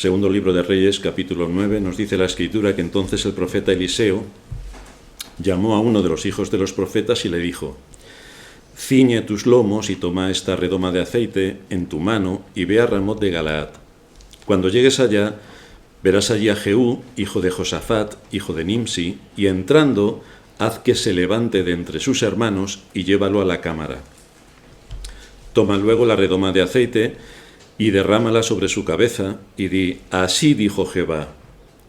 Segundo libro de Reyes, capítulo 9, nos dice la Escritura que entonces el profeta Eliseo llamó a uno de los hijos de los profetas y le dijo: ciñe tus lomos y toma esta redoma de aceite en tu mano y ve a Ramot de Galaad. Cuando llegues allá, verás allí a Jehú, hijo de Josafat, hijo de Nimsi, y entrando, haz que se levante de entre sus hermanos y llévalo a la cámara. Toma luego la redoma de aceite y derrámala sobre su cabeza y di: así dijo Jehová,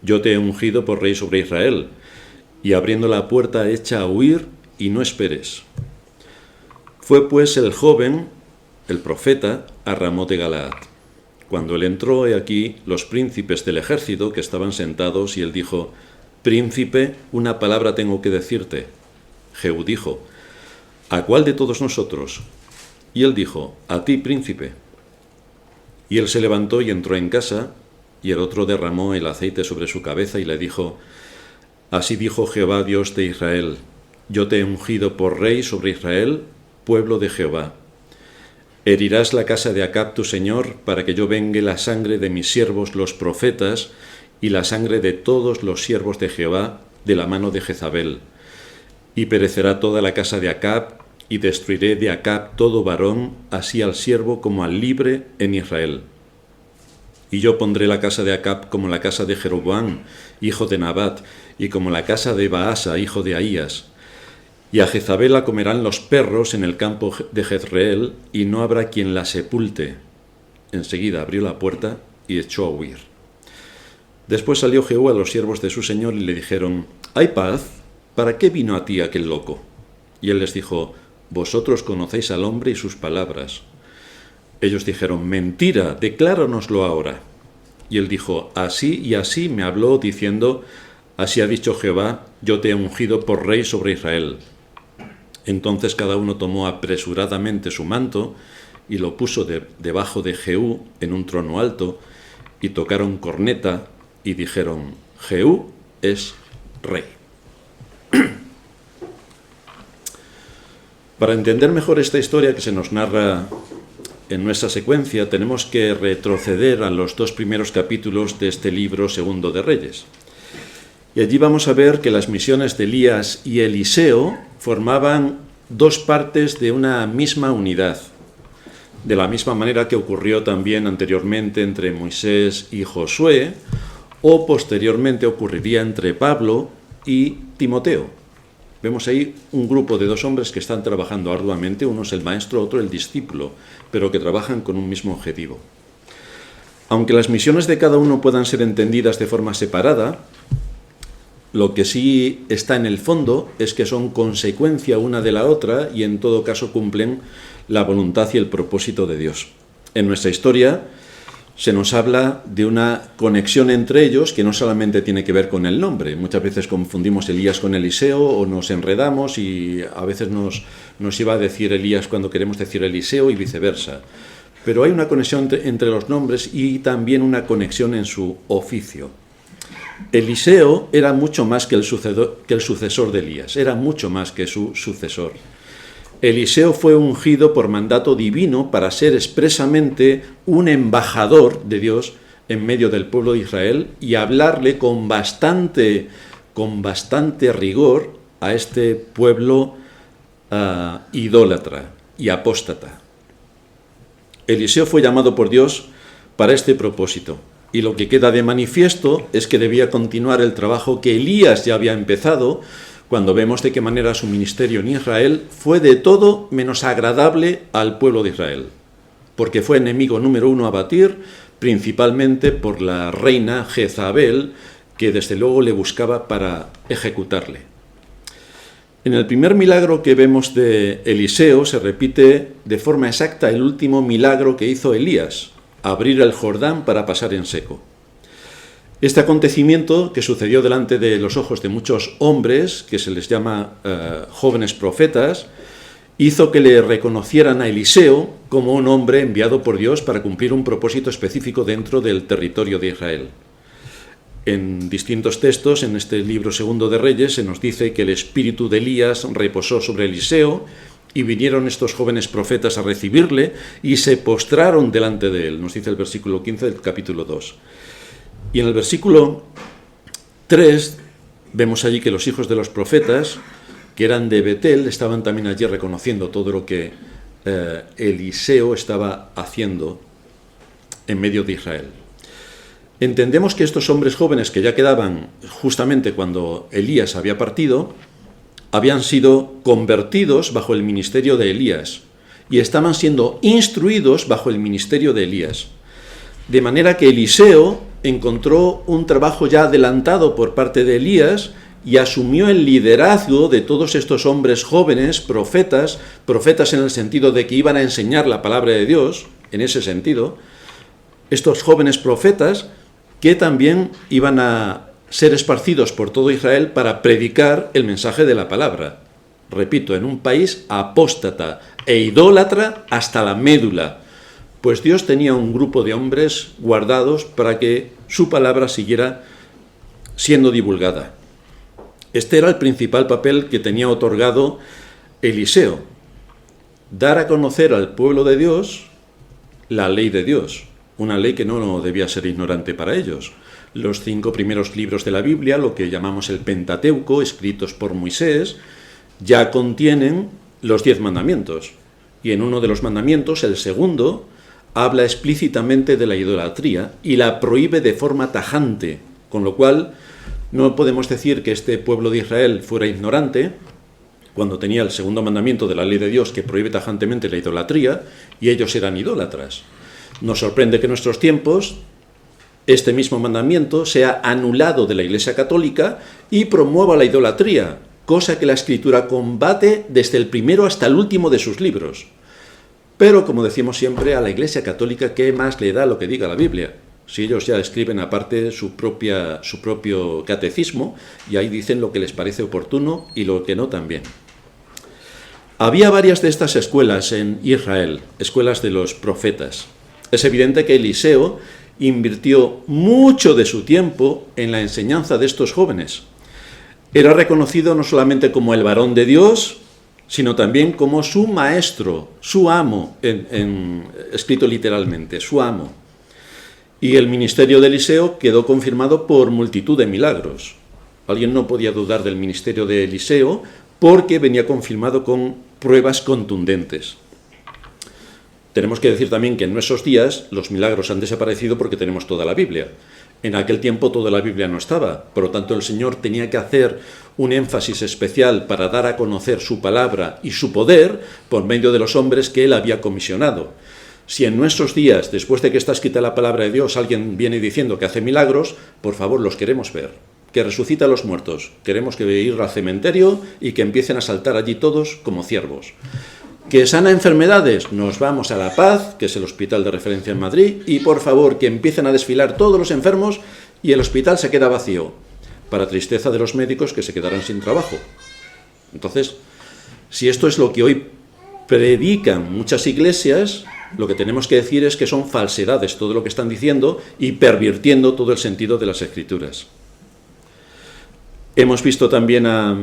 yo te he ungido por rey sobre Israel, y abriendo la puerta echa a huir y no esperes. Fue pues el joven, el profeta, a Ramot de Galaad. Cuando él entró, he aquí los príncipes del ejército que estaban sentados, y él dijo: príncipe, una palabra tengo que decirte. Jehú dijo: ¿a cuál de todos nosotros? Y él dijo: a ti, príncipe. Y él se levantó y entró en casa, y el otro derramó el aceite sobre su cabeza y le dijo: así dijo Jehová, Dios de Israel, yo te he ungido por rey sobre Israel, pueblo de Jehová. Herirás la casa de Acab tu señor, para que yo vengue la sangre de mis siervos los profetas y la sangre de todos los siervos de Jehová de la mano de Jezabel. Y perecerá toda la casa de Acab, y destruiré de Acab todo varón, así al siervo como al libre en Israel. Y yo pondré la casa de Acab como la casa de Jeroboam, hijo de Nabat, y como la casa de Baasa, hijo de Ahías. Y a Jezabel la comerán los perros en el campo de Jezreel, y no habrá quien la sepulte. Enseguida abrió la puerta y echó a huir. Después salió Jehú a los siervos de su señor y le dijeron: ¿hay paz? ¿Para qué vino a ti aquel loco? Y él les dijo: vosotros conocéis al hombre y sus palabras. Ellos dijeron: mentira, decláranoslo ahora. Y él dijo: así y así me habló, diciendo: así ha dicho Jehová, yo te he ungido por rey sobre Israel. Entonces cada uno tomó apresuradamente su manto y lo puso debajo de Jehú en un trono alto, y tocaron corneta y dijeron: Jehú es rey. Para entender mejor esta historia que se nos narra en nuestra secuencia, tenemos que retroceder a los 2 primeros capítulos de este libro segundo de Reyes. Y allí vamos a ver que las misiones de Elías y Eliseo formaban 2 partes de una misma unidad, de la misma manera que ocurrió también anteriormente entre Moisés y Josué, o posteriormente ocurriría entre Pablo y Timoteo. Vemos ahí un grupo de 2 hombres que están trabajando arduamente, uno es el maestro, otro el discípulo, pero que trabajan con un mismo objetivo. Aunque las misiones de cada uno puedan ser entendidas de forma separada, lo que sí está en el fondo es que son consecuencia una de la otra y en todo caso cumplen la voluntad y el propósito de Dios. En nuestra historia se nos habla de una conexión entre ellos que no solamente tiene que ver con el nombre. Muchas veces confundimos Elías con Eliseo o nos enredamos y a veces nos iba a decir Elías cuando queremos decir Eliseo y viceversa. Pero hay una conexión entre los nombres y también una conexión en su oficio. Eliseo era mucho más que el sucesor de Elías, era mucho más que su sucesor. Eliseo fue ungido por mandato divino para ser expresamente un embajador de Dios en medio del pueblo de Israel y hablarle con bastante rigor a este pueblo idólatra y apóstata. Eliseo fue llamado por Dios para este propósito. Y lo que queda de manifiesto es que debía continuar el trabajo que Elías ya había empezado, cuando vemos de qué manera su ministerio en Israel fue de todo menos agradable al pueblo de Israel, porque fue enemigo número 1 a batir, principalmente por la reina Jezabel, que desde luego le buscaba para ejecutarle. En el primer milagro que vemos de Eliseo se repite de forma exacta el último milagro que hizo Elías: abrir el Jordán para pasar en seco. Este acontecimiento, que sucedió delante de los ojos de muchos hombres, que se les llama jóvenes profetas, hizo que le reconocieran a Eliseo como un hombre enviado por Dios para cumplir un propósito específico dentro del territorio de Israel. En distintos textos, en este libro segundo de Reyes, se nos dice que el espíritu de Elías reposó sobre Eliseo y vinieron estos jóvenes profetas a recibirle y se postraron delante de él, nos dice el versículo 15 del capítulo 2. Y en el versículo 3 vemos allí que los hijos de los profetas, que eran de Betel, estaban también allí reconociendo todo lo que Eliseo estaba haciendo en medio de Israel. Entendemos que estos hombres jóvenes que ya quedaban justamente cuando Elías había partido, habían sido convertidos bajo el ministerio de Elías y estaban siendo instruidos bajo el ministerio de Elías. De manera que Eliseo encontró un trabajo ya adelantado por parte de Elías y asumió el liderazgo de todos estos hombres jóvenes, profetas en el sentido de que iban a enseñar la palabra de Dios, en ese sentido, estos jóvenes profetas que también iban a ser esparcidos por todo Israel para predicar el mensaje de la palabra. Repito, en un país apóstata e idólatra hasta la médula, pues Dios tenía un grupo de hombres guardados para que su palabra siguiera siendo divulgada. Este era el principal papel que tenía otorgado Eliseo: dar a conocer al pueblo de Dios la ley de Dios, una ley que no debía ser ignorante para ellos. Los 5 primeros libros de la Biblia, lo que llamamos el Pentateuco, escritos por Moisés, ya contienen los 10 mandamientos. Y en uno de los mandamientos, el segundo, habla explícitamente de la idolatría y la prohíbe de forma tajante, con lo cual no podemos decir que este pueblo de Israel fuera ignorante cuando tenía el segundo mandamiento de la ley de Dios que prohíbe tajantemente la idolatría y ellos eran idólatras. Nos sorprende que en nuestros tiempos este mismo mandamiento sea anulado de la Iglesia Católica y promueva la idolatría, cosa que la Escritura combate desde el primero hasta el último de sus libros. Pero, como decimos siempre, a la Iglesia Católica, ¿qué más le da lo que diga la Biblia? Si ellos ya escriben aparte su propio catecismo y ahí dicen lo que les parece oportuno y lo que no también. Había varias de estas escuelas en Israel, escuelas de los profetas. Es evidente que Eliseo invirtió mucho de su tiempo en la enseñanza de estos jóvenes. Era reconocido no solamente como el varón de Dios, sino también como su maestro, su amo, escrito literalmente, su amo. Y el ministerio de Eliseo quedó confirmado por multitud de milagros. Alguien no podía dudar del ministerio de Eliseo porque venía confirmado con pruebas contundentes. Tenemos que decir también que en nuestros días los milagros han desaparecido porque tenemos toda la Biblia. En aquel tiempo toda la Biblia no estaba, por lo tanto el Señor tenía que hacer un énfasis especial para dar a conocer su palabra y su poder por medio de los hombres que Él había comisionado. Si en nuestros días, después de que está escrita la palabra de Dios, alguien viene diciendo que hace milagros, por favor, los queremos ver. Que resucita a los muertos. Queremos que ir al cementerio y que empiecen a saltar allí todos como ciervos. Que sana enfermedades, nos vamos a La Paz, que es el hospital de referencia en Madrid, y por favor que empiecen a desfilar todos los enfermos y el hospital se queda vacío, para tristeza de los médicos que se quedarán sin trabajo. Entonces, si esto es lo que hoy predican muchas iglesias, lo que tenemos que decir es que son falsedades todo lo que están diciendo y pervirtiendo todo el sentido de las Escrituras. Hemos visto también a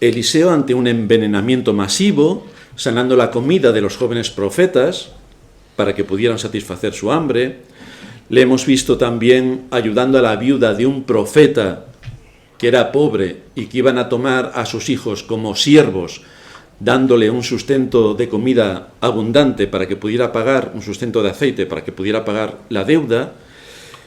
Eliseo ante un envenenamiento masivo, sanando la comida de los jóvenes profetas para que pudieran satisfacer su hambre. Le hemos visto también ayudando a la viuda de un profeta que era pobre y que iban a tomar a sus hijos como siervos, dándole un sustento de comida abundante para que pudiera pagar, un sustento de aceite para que pudiera pagar la deuda.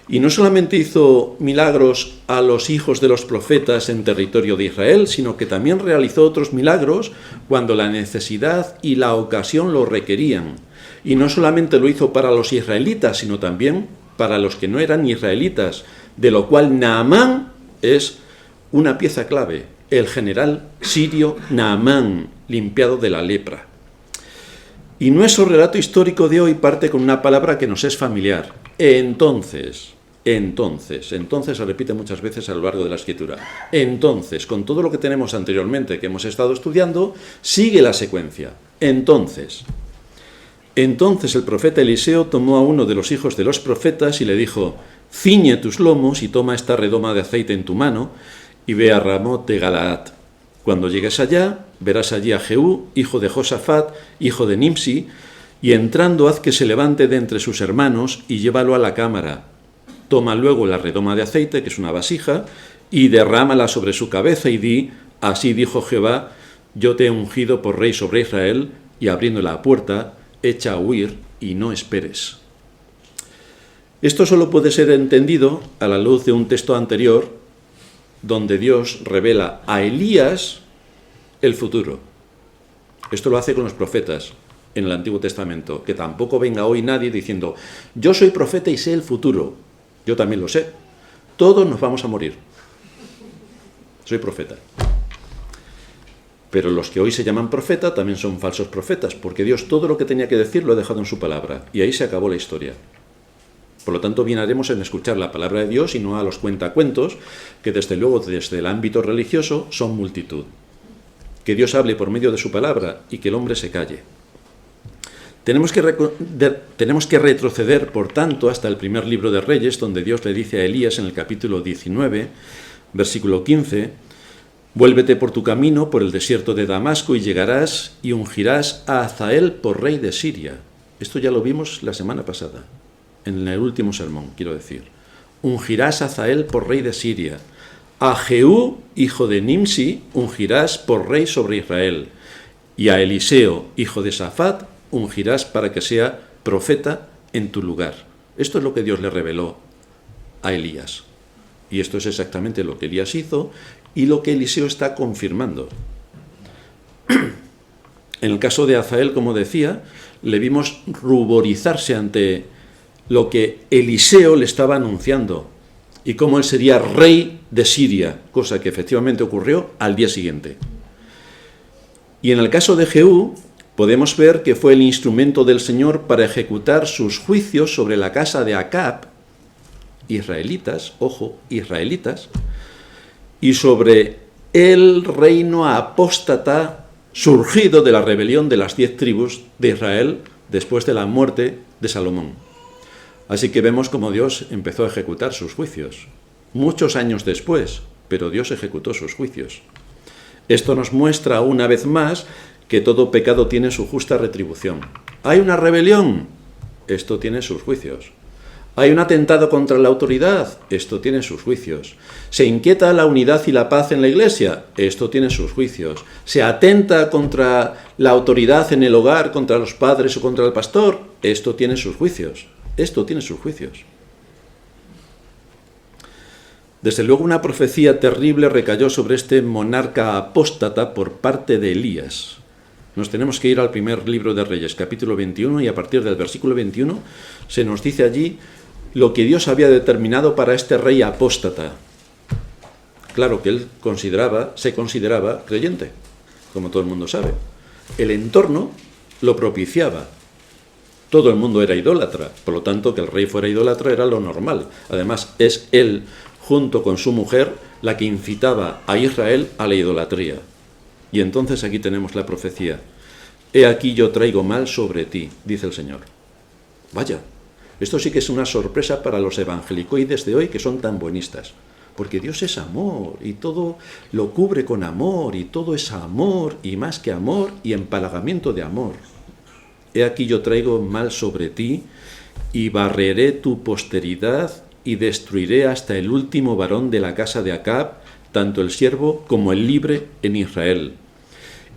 Y no solamente hizo milagros a los hijos de los profetas en territorio de Israel, sino que también realizó otros milagros cuando la necesidad y la ocasión lo requerían. Y no solamente lo hizo para los israelitas, sino también para los que no eran israelitas, de lo cual Naamán es una pieza clave, el general sirio Naamán, limpiado de la lepra. Y nuestro relato histórico de hoy parte con una palabra que nos es familiar. Entonces se repite muchas veces a lo largo de la Escritura. Entonces, con todo lo que tenemos anteriormente que hemos estado estudiando, sigue la secuencia. Entonces el profeta Eliseo tomó a uno de los hijos de los profetas y le dijo: ciñe tus lomos y toma esta redoma de aceite en tu mano y ve a Ramot de Galaad. Cuando llegues allá, verás allí a Jehú, hijo de Josafat, hijo de Nimsi, y entrando haz que se levante de entre sus hermanos y llévalo a la cámara. Toma luego la redoma de aceite, que es una vasija, y derrámala sobre su cabeza y di, así dijo Jehová, yo te he ungido por rey sobre Israel, y abriendo la puerta, echa a huir y no esperes. Esto solo puede ser entendido a la luz de un texto anterior, donde Dios revela a Elías el futuro. Esto lo hace con los profetas en el Antiguo Testamento, que tampoco venga hoy nadie diciendo, yo soy profeta y sé el futuro. Yo también lo sé. Todos nos vamos a morir. Soy profeta. Pero los que hoy se llaman profeta también son falsos profetas, porque Dios todo lo que tenía que decir lo ha dejado en su palabra, y ahí se acabó la historia. Por lo tanto, bien haremos en escuchar la palabra de Dios y no a los cuentacuentos, que desde luego desde el ámbito religioso son multitud. Que Dios hable por medio de su palabra y que el hombre se calle. Tenemos que retroceder, por tanto, hasta el primer libro de Reyes, donde Dios le dice a Elías en el capítulo 19, versículo 15, vuélvete por tu camino por el desierto de Damasco y llegarás y ungirás a Hazael por rey de Siria. Esto ya lo vimos la semana pasada, en el último sermón, quiero decir. Ungirás a Hazael por rey de Siria. A Jehú, hijo de Nimsi, ungirás por rey sobre Israel. Y a Eliseo, hijo de Safat, ungirás para que sea profeta en tu lugar. Esto es lo que Dios le reveló a Elías. Y esto es exactamente lo que Elías hizo y lo que Eliseo está confirmando. En el caso de Hazael, como decía, le vimos ruborizarse ante lo que Eliseo le estaba anunciando y cómo él sería rey de Siria, cosa que efectivamente ocurrió al día siguiente. Y en el caso de Jehú, podemos ver que fue el instrumento del Señor para ejecutar sus juicios sobre la casa de Acab, israelitas, ojo, israelitas, y sobre el reino apóstata surgido de la rebelión de las 10 tribus de Israel después de la muerte de Salomón. Así que vemos cómo Dios empezó a ejecutar sus juicios. Muchos años después, pero Dios ejecutó sus juicios. Esto nos muestra una vez más que todo pecado tiene su justa retribución. ¿Hay una rebelión? Esto tiene sus juicios. ¿Hay un atentado contra la autoridad? Esto tiene sus juicios. ¿Se inquieta la unidad y la paz en la iglesia? Esto tiene sus juicios. ¿Se atenta contra la autoridad en el hogar, contra los padres o contra el pastor? Esto tiene sus juicios. Esto tiene sus juicios. Desde luego una profecía terrible recayó sobre este monarca apóstata por parte de Elías. Nos tenemos que ir al primer libro de Reyes, capítulo 21, y a partir del versículo 21 se nos dice allí lo que Dios había determinado para este rey apóstata. Claro que él se consideraba creyente, como todo el mundo sabe. El entorno lo propiciaba. Todo el mundo era idólatra, por lo tanto que el rey fuera idólatra era lo normal. Además, es él, junto con su mujer, la que incitaba a Israel a la idolatría. Y entonces aquí tenemos la profecía. He aquí yo traigo mal sobre ti, dice el Señor. Vaya, esto sí que es una sorpresa para los evangelicoides de hoy que son tan buenistas. Porque Dios es amor y todo lo cubre con amor y todo es amor y más que amor y empalagamiento de amor. He aquí yo traigo mal sobre ti y barreré tu posteridad y destruiré hasta el último varón de la casa de Acab, tanto el siervo como el libre en Israel.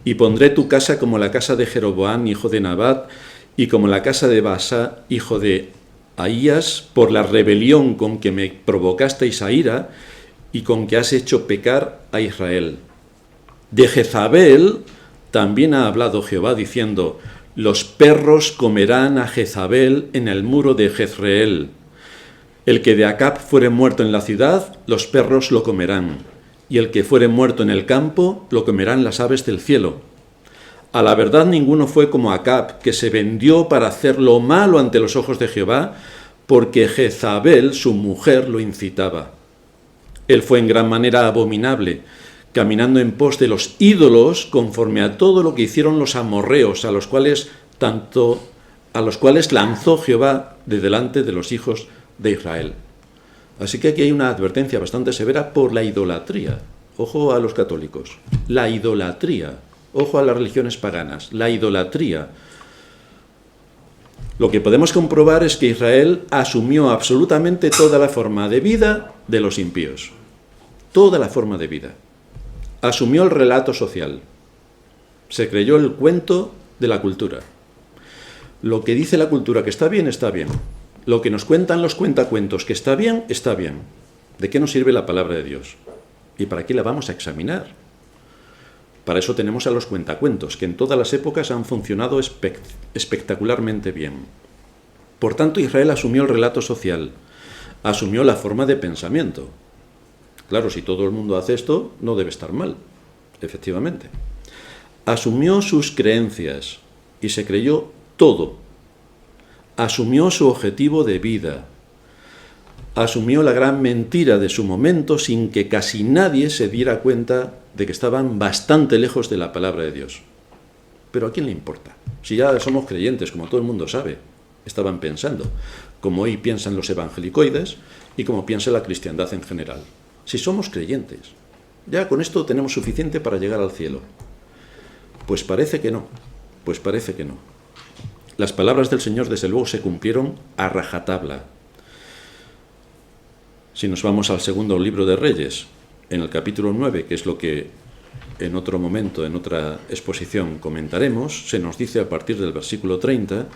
Y pondré tu casa como la casa de Jeroboam, hijo de Nabat, y como la casa de Baasa, hijo de Ahías, por la rebelión con que me provocasteis a ira y con que has hecho pecar a Israel. De Jezabel también ha hablado Jehová diciendo, los perros comerán a Jezabel en el muro de Jezreel. El que de Acab fuere muerto en la ciudad, los perros lo comerán. Y el que fuere muerto en el campo, lo comerán las aves del cielo. A la verdad ninguno fue como Acab, que se vendió para hacer lo malo ante los ojos de Jehová, porque Jezabel, su mujer, lo incitaba. Él fue en gran manera abominable, caminando en pos de los ídolos, conforme a todo lo que hicieron los amorreos, a los cuales lanzó Jehová de delante de los hijos de Israel. Así que aquí hay una advertencia bastante severa por la idolatría. Ojo a los católicos. La idolatría. Ojo a las religiones paganas. La idolatría. Lo que podemos comprobar es que Israel asumió absolutamente toda la forma de vida de los impíos. Toda la forma de vida. Asumió el relato social. Se creyó el cuento de la cultura. Lo que dice la cultura que está bien, está bien. Lo que nos cuentan los cuentacuentos que está bien, está bien. ¿De qué nos sirve la palabra de Dios? ¿Y para qué la vamos a examinar? Para eso tenemos a los cuentacuentos, que en todas las épocas han funcionado espectacularmente bien. Por tanto, Israel asumió el relato social, asumió la forma de pensamiento. Claro, si todo el mundo hace esto, no debe estar mal, efectivamente. Asumió sus creencias y se creyó todo. Asumió su objetivo de vida. Asumió la gran mentira de su momento sin que casi nadie se diera cuenta de que estaban bastante lejos de la palabra de Dios. Pero ¿a quién le importa? Si ya somos creyentes, como todo el mundo sabe, estaban pensando, como hoy piensan los evangelicoides y como piensa la cristiandad en general. Si somos creyentes, ya con esto tenemos suficiente para llegar al cielo. Pues parece que no, pues parece que no. Las palabras del Señor desde luego se cumplieron a rajatabla. Si nos vamos al segundo libro de Reyes, en el capítulo 9, que es lo que en otro momento, en otra exposición comentaremos, se nos dice a partir del versículo 30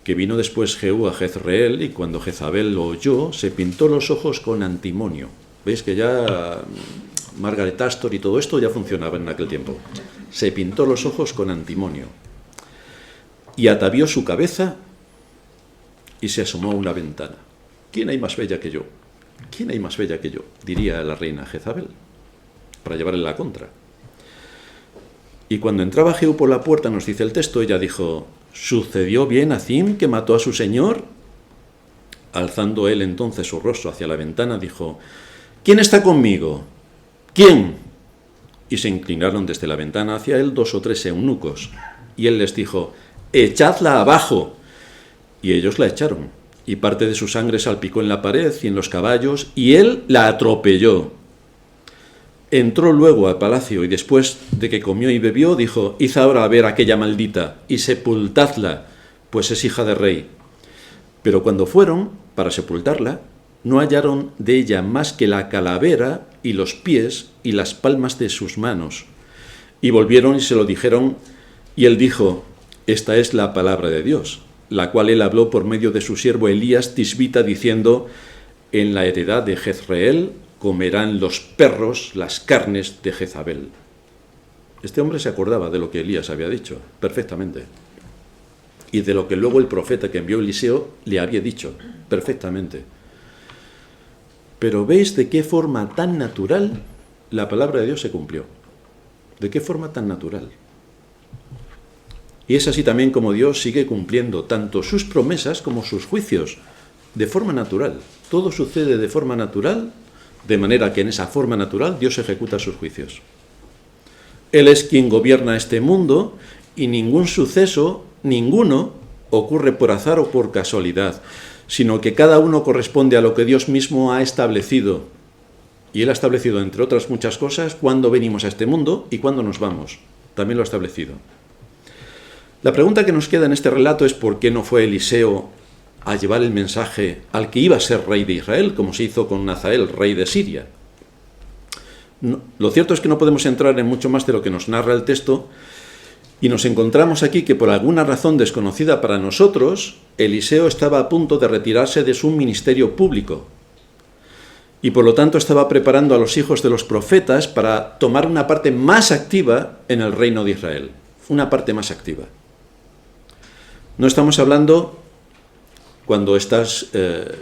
que vino después Jehú a Jezreel y cuando Jezabel lo oyó, se pintó los ojos con antimonio. ¿Veis que ya Margaret Astor y todo esto ya funcionaba en aquel tiempo? Se pintó los ojos con antimonio y atavió su cabeza y se asomó a una ventana. ¿Quién hay más bella que yo? ¿Quién hay más bella que yo?, diría la reina Jezabel, para llevarle la contra. Y cuando entraba Jehú por la puerta, nos dice el texto, ella dijo: ¿sucedió bien a Zim que mató a su señor? Alzando él entonces su rostro hacia la ventana, dijo: ¿quién está conmigo? ¿Quién? Y se inclinaron desde la ventana hacia él 2 o 3 eunucos, y él les dijo: echadla abajo. Y ellos la echaron. Y parte de su sangre salpicó en la pared y en los caballos, y él la atropelló. Entró luego al palacio, y después de que comió y bebió, dijo: id ahora a ver a aquella maldita, y sepultadla, pues es hija de rey. Pero cuando fueron para sepultarla, no hallaron de ella más que la calavera y los pies y las palmas de sus manos. Y volvieron y se lo dijeron, y él dijo: esta es la palabra de Dios, la cual él habló por medio de su siervo Elías Tisbita, diciendo: en la heredad de Jezreel comerán los perros las carnes de Jezabel. Este hombre se acordaba de lo que Elías había dicho perfectamente, y de lo que luego el profeta que envió Eliseo le había dicho perfectamente. Pero ¿veis de qué forma tan natural la palabra de Dios se cumplió? ¿De qué forma tan natural? Y es así también como Dios sigue cumpliendo tanto sus promesas como sus juicios, de forma natural. Todo sucede de forma natural, de manera que en esa forma natural Dios ejecuta sus juicios. Él es quien gobierna este mundo y ningún suceso, ninguno, ocurre por azar o por casualidad, sino que cada uno corresponde a lo que Dios mismo ha establecido. Y Él ha establecido, entre otras muchas cosas, cuándo venimos a este mundo y cuándo nos vamos. También lo ha establecido. La pregunta que nos queda en este relato es por qué no fue Eliseo a llevar el mensaje al que iba a ser rey de Israel, como se hizo con Nazael, rey de Siria. No, lo cierto es que no podemos entrar en mucho más de lo que nos narra el texto, y nos encontramos aquí que por alguna razón desconocida para nosotros, Eliseo estaba a punto de retirarse de su ministerio público, y por lo tanto estaba preparando a los hijos de los profetas para tomar una parte más activa en el reino de Israel, una parte más activa. No estamos hablando, cuando estas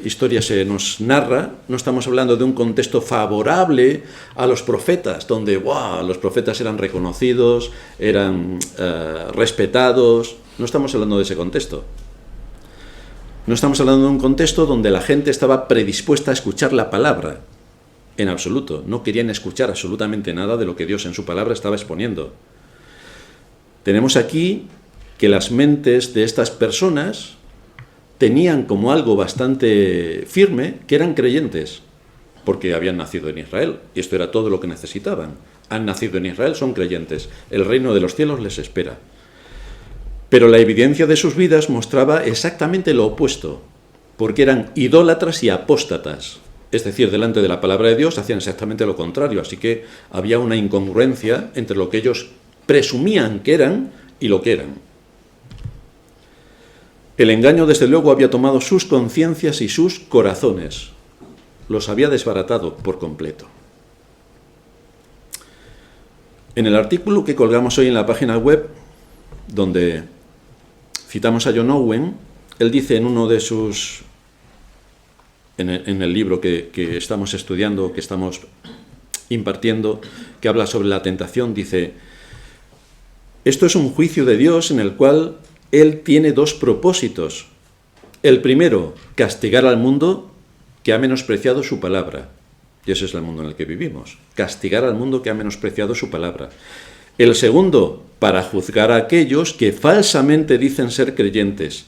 historias se nos narra, no estamos hablando de un contexto favorable a los profetas, donde los profetas eran reconocidos, eran respetados. No estamos hablando de ese contexto. No estamos hablando de un contexto donde la gente estaba predispuesta a escuchar la palabra. En absoluto. No querían escuchar absolutamente nada de lo que Dios en su palabra estaba exponiendo. Tenemos aquí que las mentes de estas personas tenían como algo bastante firme que eran creyentes, porque habían nacido en Israel, y esto era todo lo que necesitaban. Han nacido en Israel, son creyentes, el reino de los cielos les espera. Pero la evidencia de sus vidas mostraba exactamente lo opuesto, porque eran idólatras y apóstatas. Es decir, delante de la palabra de Dios hacían exactamente lo contrario, así que había una incongruencia entre lo que ellos presumían que eran y lo que eran. El engaño, desde luego, había tomado sus conciencias y sus corazones. Los había desbaratado por completo. En el artículo que colgamos hoy en la página web, donde citamos a John Owen, él dice en uno de sus... en el libro que estamos estudiando, que estamos impartiendo, que habla sobre la tentación, dice: esto es un juicio de Dios en el cual Él tiene dos propósitos. El primero, castigar al mundo que ha menospreciado su palabra. Y ese es el mundo en el que vivimos. Castigar al mundo que ha menospreciado su palabra. El segundo, para juzgar a aquellos que falsamente dicen ser creyentes.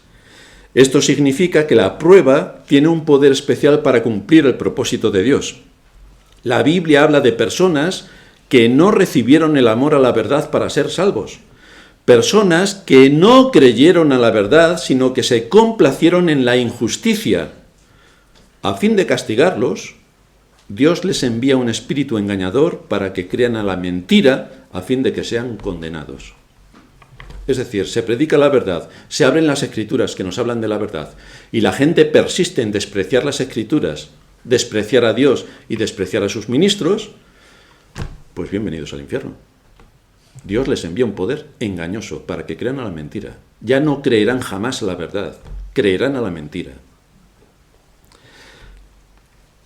Esto significa que la prueba tiene un poder especial para cumplir el propósito de Dios. La Biblia habla de personas que no recibieron el amor a la verdad para ser salvos. Personas que no creyeron a la verdad, sino que se complacieron en la injusticia. A fin de castigarlos, Dios les envía un espíritu engañador para que crean a la mentira, a fin de que sean condenados. Es decir, se predica la verdad, se abren las escrituras que nos hablan de la verdad, y la gente persiste en despreciar las escrituras, despreciar a Dios y despreciar a sus ministros, pues bienvenidos al infierno. Dios les envía un poder engañoso para que crean a la mentira. Ya no creerán jamás a la verdad, creerán a la mentira.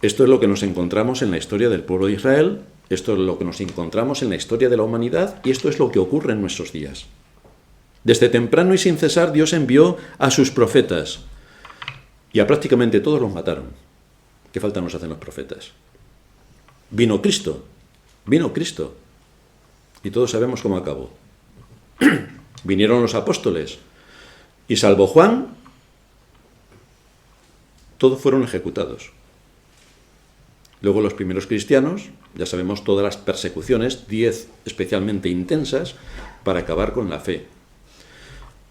Esto es lo que nos encontramos en la historia del pueblo de Israel, esto es lo que nos encontramos en la historia de la humanidad, y esto es lo que ocurre en nuestros días. Desde temprano y sin cesar, Dios envió a sus profetas, y a prácticamente todos los mataron. ¿Qué falta nos hacen los profetas? Vino Cristo, y todos sabemos cómo acabó. Vinieron los apóstoles, y salvo Juan, todos fueron ejecutados. Luego los primeros cristianos, ya sabemos todas las persecuciones, 10 especialmente intensas, para acabar con la fe.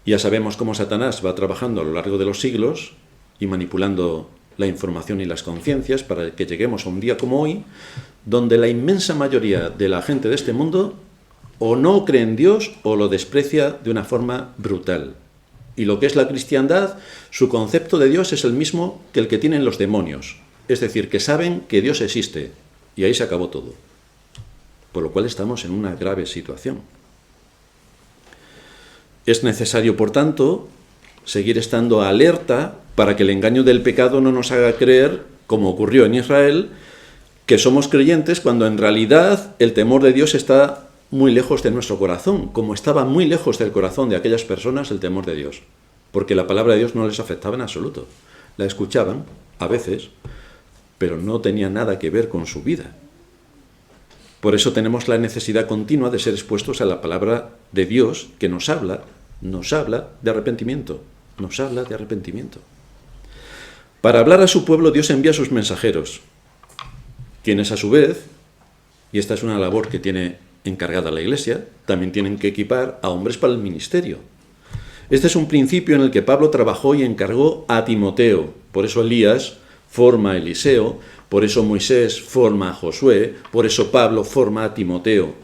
Ya sabemos cómo Satanás va trabajando a lo largo de los siglos y manipulando la información y las conciencias para que lleguemos a un día como hoy, donde la inmensa mayoría de la gente de este mundo o no cree en Dios o lo desprecia de una forma brutal. Y lo que es la cristiandad, su concepto de Dios es el mismo que el que tienen los demonios. Es decir, que saben que Dios existe, y ahí se acabó todo. Por lo cual estamos en una grave situación. Es necesario, por tanto, seguir estando alerta para que el engaño del pecado no nos haga creer, como ocurrió en Israel, que somos creyentes cuando en realidad el temor de Dios está muy lejos de nuestro corazón, como estaba muy lejos del corazón de aquellas personas el temor de Dios, porque la palabra de Dios no les afectaba en absoluto. La escuchaban, a veces, pero no tenía nada que ver con su vida. Por eso tenemos la necesidad continua de ser expuestos a la palabra de Dios que nos habla de arrepentimiento, Para hablar a su pueblo, Dios envía a sus mensajeros, quienes a su vez, y esta es una labor que tiene encargada la Iglesia, también tienen que equipar a hombres para el ministerio. Este es un principio en el que Pablo trabajó y encargó a Timoteo. Por eso Elías forma a Eliseo, por eso Moisés forma a Josué, por eso Pablo forma a Timoteo.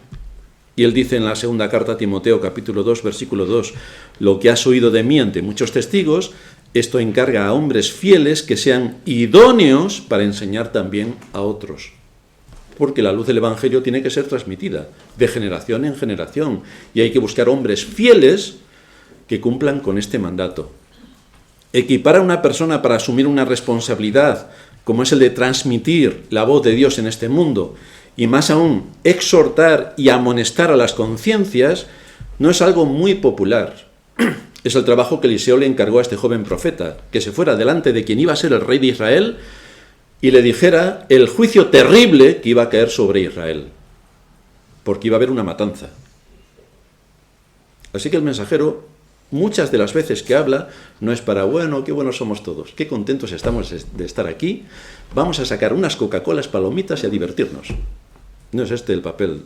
Y él dice en la segunda carta a Timoteo, capítulo 2, versículo 2, lo que has oído de mí ante muchos testigos, esto encarga a hombres fieles que sean idóneos para enseñar también a otros. Porque la luz del Evangelio tiene que ser transmitida de generación en generación, y hay que buscar hombres fieles que cumplan con este mandato. Equipar a una persona para asumir una responsabilidad, como es el de transmitir la voz de Dios en este mundo, y más aún, exhortar y amonestar a las conciencias, no es algo muy popular. Es el trabajo que Eliseo le encargó a este joven profeta, que se fuera delante de quien iba a ser el rey de Israel y le dijera el juicio terrible que iba a caer sobre Israel, porque iba a haber una matanza. Así que el mensajero, muchas de las veces que habla, no es para, bueno, qué buenos somos todos, qué contentos estamos de estar aquí, vamos a sacar unas Coca-Colas, palomitas y a divertirnos. No es este el papel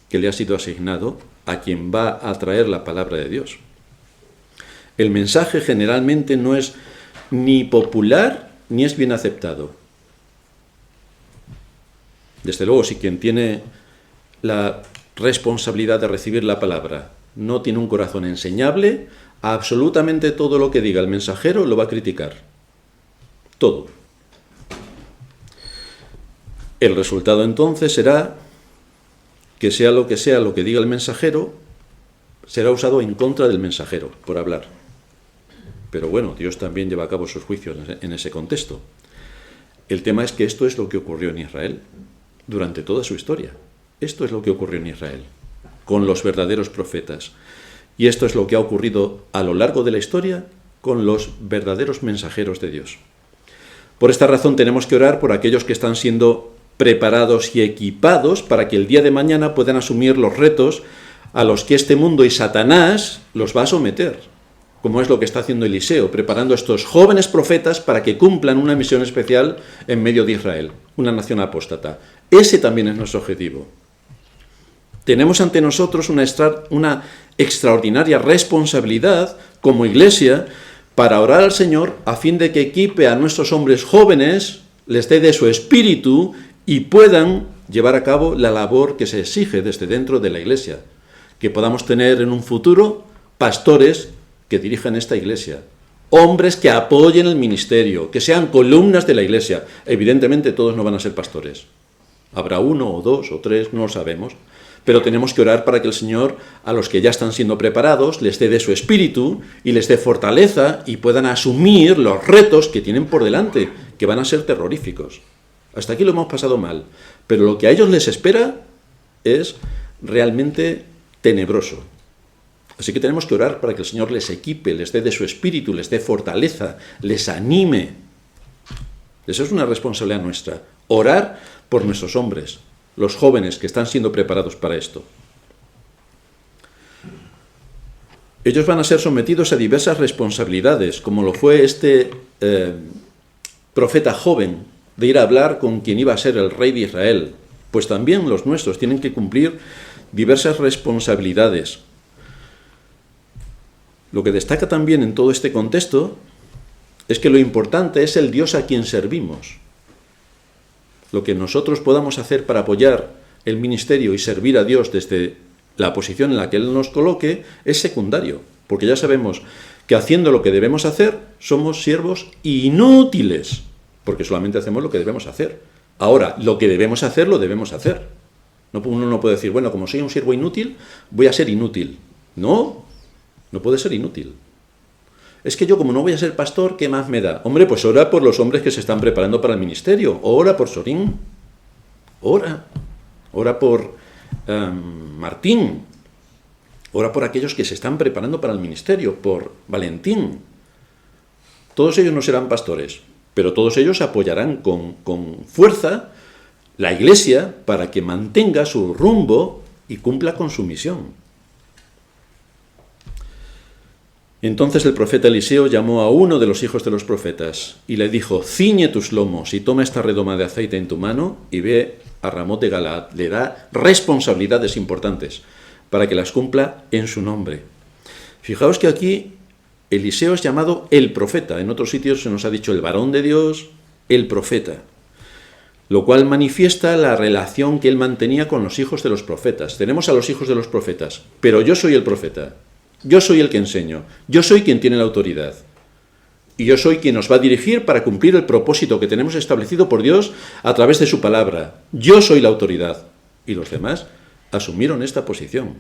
que le ha sido asignado a quien va a traer la palabra de Dios. El mensaje generalmente no es ni popular ni es bien aceptado. Desde luego, si quien tiene la responsabilidad de recibir la palabra no tiene un corazón enseñable, absolutamente todo lo que diga el mensajero lo va a criticar. Todo. El resultado entonces será que sea lo que diga el mensajero, será usado en contra del mensajero, por hablar. Pero bueno, Dios también lleva a cabo sus juicios en ese contexto. El tema es que esto es lo que ocurrió en Israel durante toda su historia. Esto es lo que ocurrió en Israel con los verdaderos profetas. Y esto es lo que ha ocurrido a lo largo de la historia con los verdaderos mensajeros de Dios. Por esta razón tenemos que orar por aquellos que están siendo preparados y equipados para que el día de mañana puedan asumir los retos a los que este mundo y Satanás los va a someter, como es lo que está haciendo Eliseo, preparando a estos jóvenes profetas para que cumplan una misión especial en medio de Israel, una nación apóstata. Ese también es nuestro objetivo. Tenemos ante nosotros una extraordinaria responsabilidad como iglesia para orar al Señor a fin de que equipe a nuestros hombres jóvenes, les dé de su espíritu y puedan llevar a cabo la labor que se exige desde dentro de la iglesia. Que podamos tener en un futuro pastores que dirijan esta iglesia, hombres que apoyen el ministerio, que sean columnas de la iglesia. Evidentemente todos no van a ser pastores. Habrá 1 o 2 o 3, no lo sabemos. Pero tenemos que orar para que el Señor, a los que ya están siendo preparados, les dé de su espíritu y les dé fortaleza y puedan asumir los retos que tienen por delante, que van a ser terroríficos. Hasta aquí lo hemos pasado mal, pero lo que a ellos les espera es realmente tenebroso. Así que tenemos que orar para que el Señor les equipe, les dé de su espíritu, les dé fortaleza, les anime. Eso es una responsabilidad nuestra, orar por nuestros hombres, los jóvenes que están siendo preparados para esto. Ellos van a ser sometidos a diversas responsabilidades, como lo fue este profeta joven, de ir a hablar con quien iba a ser el rey de Israel. Pues también los nuestros tienen que cumplir diversas responsabilidades. Lo que destaca también en todo este contexto es que lo importante es el Dios a quien servimos. Lo que nosotros podamos hacer para apoyar el ministerio y servir a Dios desde la posición en la que Él nos coloque es secundario, porque ya sabemos que haciendo lo que debemos hacer somos siervos inútiles, porque solamente hacemos lo que debemos hacer. Ahora, lo que debemos hacer, lo debemos hacer. Uno no puede decir, bueno, como soy un siervo inútil, voy a ser inútil. No puede ser inútil. Es que yo, como no voy a ser pastor, ¿qué más me da? Hombre, pues ora por los hombres que se están preparando para el ministerio. Ora por Sorín. Ora por Martín. Ora por aquellos que se están preparando para el ministerio, por Valentín. Todos ellos no serán pastores, pero todos ellos apoyarán con fuerza la iglesia para que mantenga su rumbo y cumpla con su misión. Entonces el profeta Eliseo llamó a uno de los hijos de los profetas y le dijo, ciñe tus lomos y toma esta redoma de aceite en tu mano y ve a Ramot de Galaad. Le da responsabilidades importantes para que las cumpla en su nombre. Fijaos que aquí Eliseo es llamado el profeta. En otros sitios se nos ha dicho el varón de Dios, el profeta. Lo cual manifiesta la relación que él mantenía con los hijos de los profetas. Tenemos a los hijos de los profetas, pero yo soy el profeta. Yo soy el que enseño, yo soy quien tiene la autoridad y yo soy quien nos va a dirigir para cumplir el propósito que tenemos establecido por Dios a través de su palabra. Yo soy la autoridad y los demás asumieron esta posición.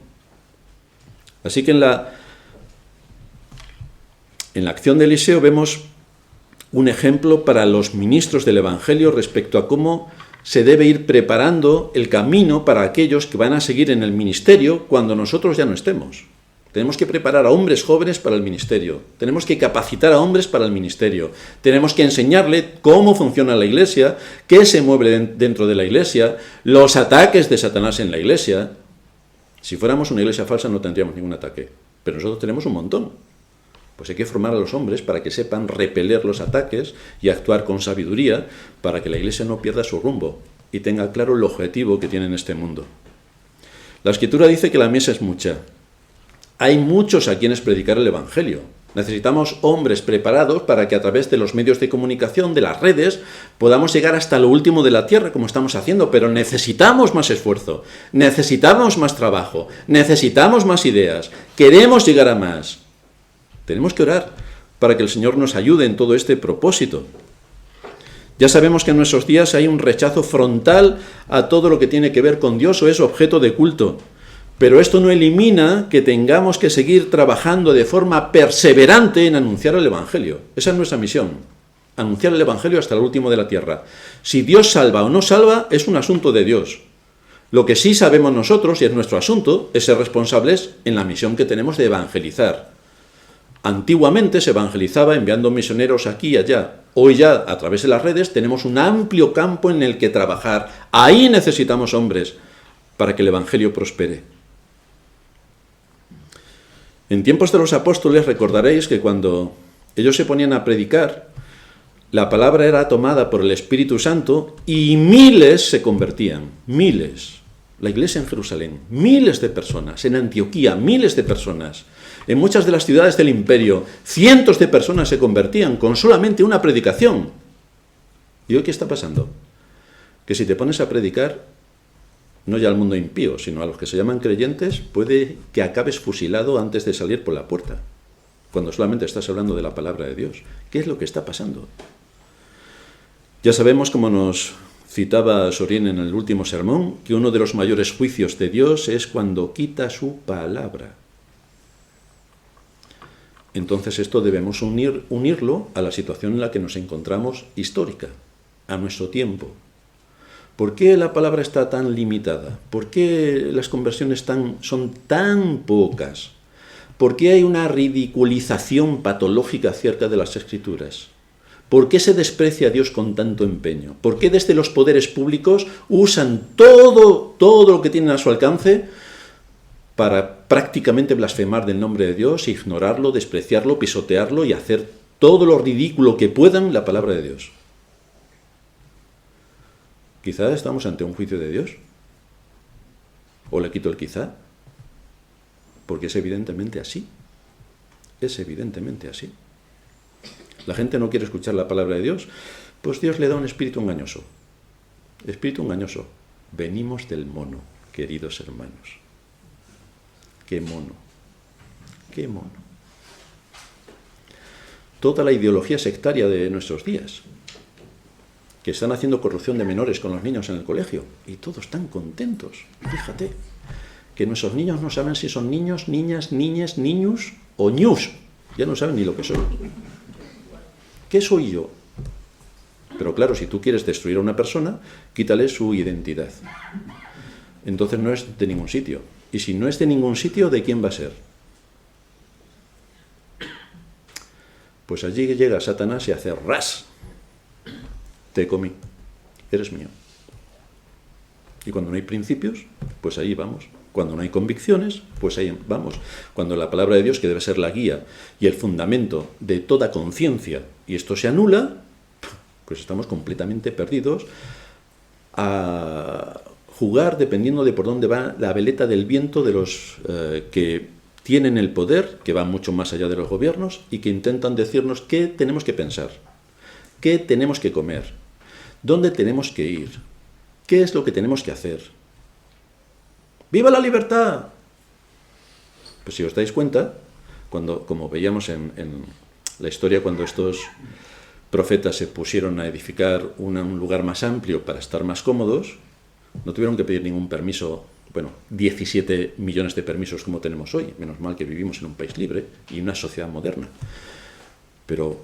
Así que en la acción de Eliseo vemos un ejemplo para los ministros del Evangelio respecto a cómo se debe ir preparando el camino para aquellos que van a seguir en el ministerio cuando nosotros ya no estemos. Tenemos que preparar a hombres jóvenes para el ministerio. Tenemos que capacitar a hombres para el ministerio. Tenemos que enseñarle cómo funciona la iglesia, qué se mueve dentro de la iglesia, los ataques de Satanás en la iglesia. Si fuéramos una iglesia falsa no tendríamos ningún ataque, pero nosotros tenemos un montón. Pues hay que formar a los hombres para que sepan repeler los ataques y actuar con sabiduría para que la iglesia no pierda su rumbo y tenga claro el objetivo que tiene en este mundo. La Escritura dice que la mies es mucha. Hay muchos a quienes predicar el Evangelio, Necesitamos hombres preparados para que a través de los medios de comunicación, de las redes, podamos llegar hasta lo último de la tierra, como estamos haciendo, pero necesitamos más esfuerzo, necesitamos más trabajo, necesitamos más ideas, queremos llegar a más. Tenemos que orar para que el Señor nos ayude en todo este propósito. Ya sabemos que en nuestros días hay un rechazo frontal a todo lo que tiene que ver con Dios o es objeto de culto. Pero esto no elimina que tengamos que seguir trabajando de forma perseverante en anunciar el Evangelio. Esa es nuestra misión, anunciar el Evangelio hasta el último de la tierra. Si Dios salva o no salva, es un asunto de Dios. Lo que sí sabemos nosotros, y es nuestro asunto, es ser responsables en la misión que tenemos de evangelizar. Antiguamente se evangelizaba enviando misioneros aquí y allá. Hoy ya, a través de las redes, tenemos un amplio campo en el que trabajar. Ahí necesitamos hombres para que el Evangelio prospere. En tiempos de los apóstoles recordaréis que cuando ellos se ponían a predicar, la palabra era tomada por el Espíritu Santo y miles se convertían. Miles. La iglesia en Jerusalén, miles de personas. En Antioquía, miles de personas. En muchas de las ciudades del imperio, cientos de personas se convertían con solamente una predicación. ¿Y hoy qué está pasando? Que si te pones a predicar, no ya al mundo impío, sino a los que se llaman creyentes, puede que acabes fusilado antes de salir por la puerta, cuando solamente estás hablando de la palabra de Dios. ¿Qué es lo que está pasando? Ya sabemos, como nos citaba Sorien en el último sermón, que uno de los mayores juicios de Dios es cuando quita su palabra. Entonces esto debemos unirlo a la situación en la que nos encontramos histórica, a nuestro tiempo. ¿Por qué la palabra está tan limitada? ¿Por qué las conversiones son tan pocas? ¿Por qué hay una ridiculización patológica acerca de las Escrituras? ¿Por qué se desprecia a Dios con tanto empeño? ¿Por qué desde los poderes públicos usan todo lo que tienen a su alcance para prácticamente blasfemar del nombre de Dios, ignorarlo, despreciarlo, pisotearlo y hacer todo lo ridículo que puedan la palabra de Dios? Quizá estamos ante un juicio de Dios. ¿O le quito el quizá? Porque es evidentemente así. Es evidentemente así. La gente no quiere escuchar la palabra de Dios, pues Dios le da un espíritu engañoso. Espíritu engañoso. Venimos del mono, queridos hermanos. ¡Qué mono! ¡Qué mono! Toda la ideología sectaria de nuestros días, que están haciendo corrupción de menores con los niños en el colegio, y todos tan contentos. Fíjate, que nuestros niños no saben si son niños, niñas, niñes, niños o ñus. Ya no saben ni lo que son. ¿Qué soy yo? Pero claro, si tú quieres destruir a una persona, quítale su identidad. Entonces no es de ningún sitio. Y si no es de ningún sitio, ¿de quién va a ser? Pues allí llega Satanás y hace ras. Te comí, eres mío. Y cuando no hay principios, pues ahí vamos. Cuando no hay convicciones, pues ahí vamos. Cuando la palabra de Dios, que debe ser la guía y el fundamento de toda conciencia, y esto se anula, pues estamos completamente perdidos a jugar dependiendo de por dónde va la veleta del viento de los que tienen el poder, que va mucho más allá de los gobiernos, y que intentan decirnos qué tenemos que pensar, qué tenemos que comer, dónde tenemos que ir, qué es lo que tenemos que hacer. ¡Viva la libertad! Pues si os dais cuenta, como veíamos en la historia, cuando estos profetas se pusieron a edificar un lugar más amplio para estar más cómodos, no tuvieron que pedir ningún permiso, 17 millones de permisos como tenemos hoy. Menos mal que vivimos en un país libre y una sociedad moderna. Pero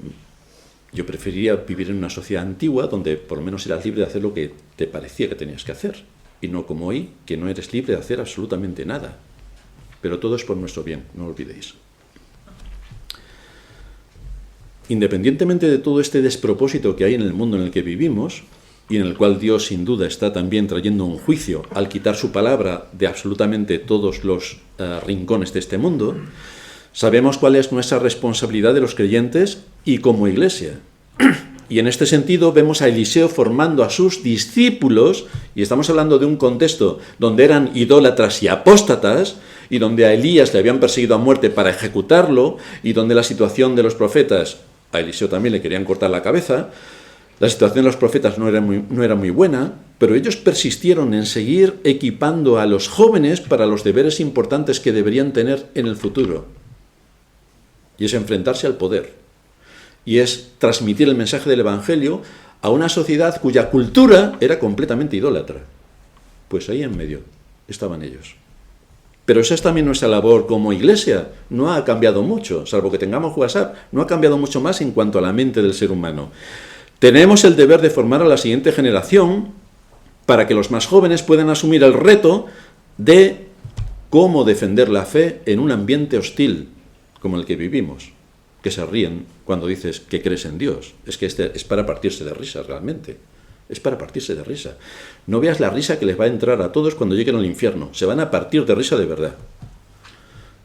yo preferiría vivir en una sociedad antigua donde por lo menos eras libre de hacer lo que te parecía que tenías que hacer. Y no como hoy, que no eres libre de hacer absolutamente nada. Pero todo es por nuestro bien, no lo olvidéis. Independientemente de todo este despropósito que hay en el mundo en el que vivimos, y en el cual Dios sin duda está también trayendo un juicio al quitar su palabra de absolutamente todos los rincones de este mundo, sabemos cuál es nuestra responsabilidad de los creyentes y como iglesia. Y en este sentido vemos a Eliseo formando a sus discípulos, y estamos hablando de un contexto donde eran idólatras y apóstatas, y donde a Elías le habían perseguido a muerte para ejecutarlo, y donde la situación de los profetas, a Eliseo también le querían cortar la cabeza, la situación de los profetas no era muy buena, pero ellos persistieron en seguir equipando a los jóvenes para los deberes importantes que deberían tener en el futuro. Y es enfrentarse al poder. Y es transmitir el mensaje del Evangelio a una sociedad cuya cultura era completamente idólatra. Pues ahí en medio estaban ellos. Pero esa es también nuestra labor como iglesia. No ha cambiado mucho, salvo que tengamos WhatsApp, no ha cambiado mucho más en cuanto a la mente del ser humano. Tenemos el deber de formar a la siguiente generación para que los más jóvenes puedan asumir el reto de cómo defender la fe en un ambiente hostil como el que vivimos, que se ríen cuando dices que crees en Dios. Es que es para partirse de risa realmente. Es para partirse de risa. No veas la risa que les va a entrar a todos cuando lleguen al infierno. Se van a partir de risa de verdad.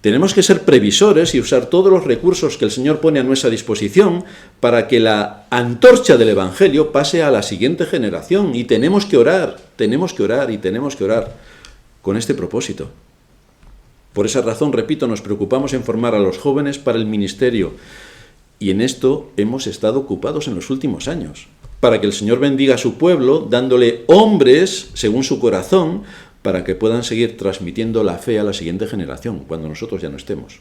Tenemos que ser previsores y usar todos los recursos que el Señor pone a nuestra disposición para que la antorcha del Evangelio pase a la siguiente generación. Y tenemos que orar con este propósito. Por esa razón, repito, nos preocupamos en formar a los jóvenes para el ministerio. Y en esto hemos estado ocupados en los últimos años, para que el Señor bendiga a su pueblo, dándole hombres según su corazón, para que puedan seguir transmitiendo la fe a la siguiente generación, cuando nosotros ya no estemos.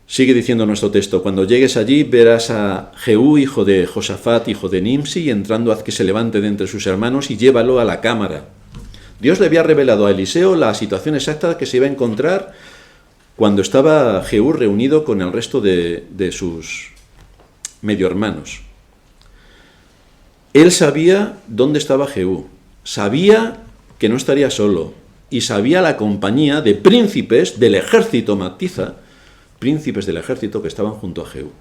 Sigue diciendo nuestro texto: cuando llegues allí verás a Jehú, hijo de Josafat, hijo de Nimsi, y entrando haz que se levante de entre sus hermanos y llévalo a la cámara. Dios le había revelado a Eliseo la situación exacta que se iba a encontrar cuando estaba Jehú reunido con el resto de sus medio hermanos. Él sabía dónde estaba Jehú, sabía que no estaría solo, y sabía la compañía de príncipes del ejército, matiza, príncipes del ejército que estaban junto a Jehú.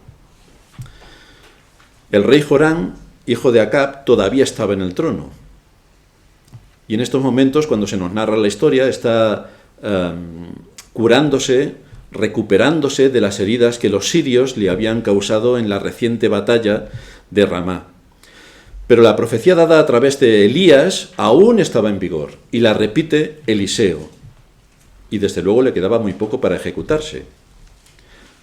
El rey Jorán, hijo de Acab, todavía estaba en el trono. Y en estos momentos, cuando se nos narra la historia, está curándose, recuperándose de las heridas que los sirios le habían causado en la reciente batalla de Ramá. Pero la profecía dada a través de Elías aún estaba en vigor, y la repite Eliseo. Y desde luego le quedaba muy poco para ejecutarse.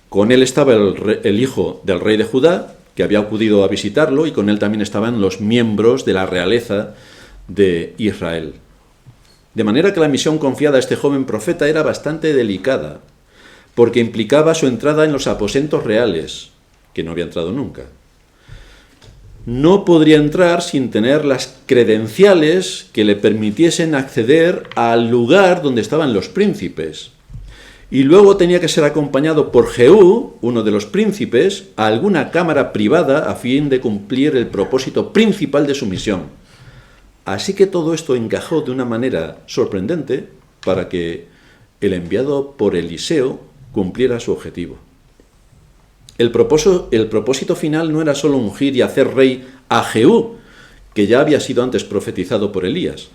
Con él estaba el hijo del rey de Judá, que había acudido a visitarlo, y con él también estaban los miembros de la realeza de Israel. De manera que la misión confiada a este joven profeta era bastante delicada, porque implicaba su entrada en los aposentos reales, que no había entrado nunca. No podría entrar sin tener las credenciales que le permitiesen acceder al lugar donde estaban los príncipes. Y luego tenía que ser acompañado por Jehú, uno de los príncipes, a alguna cámara privada a fin de cumplir el propósito principal de su misión. Así que todo esto encajó de una manera sorprendente para que el enviado por Eliseo cumpliera su objetivo. El propósito final no era solo ungir y hacer rey a Jehú, que ya había sido antes profetizado por Elías,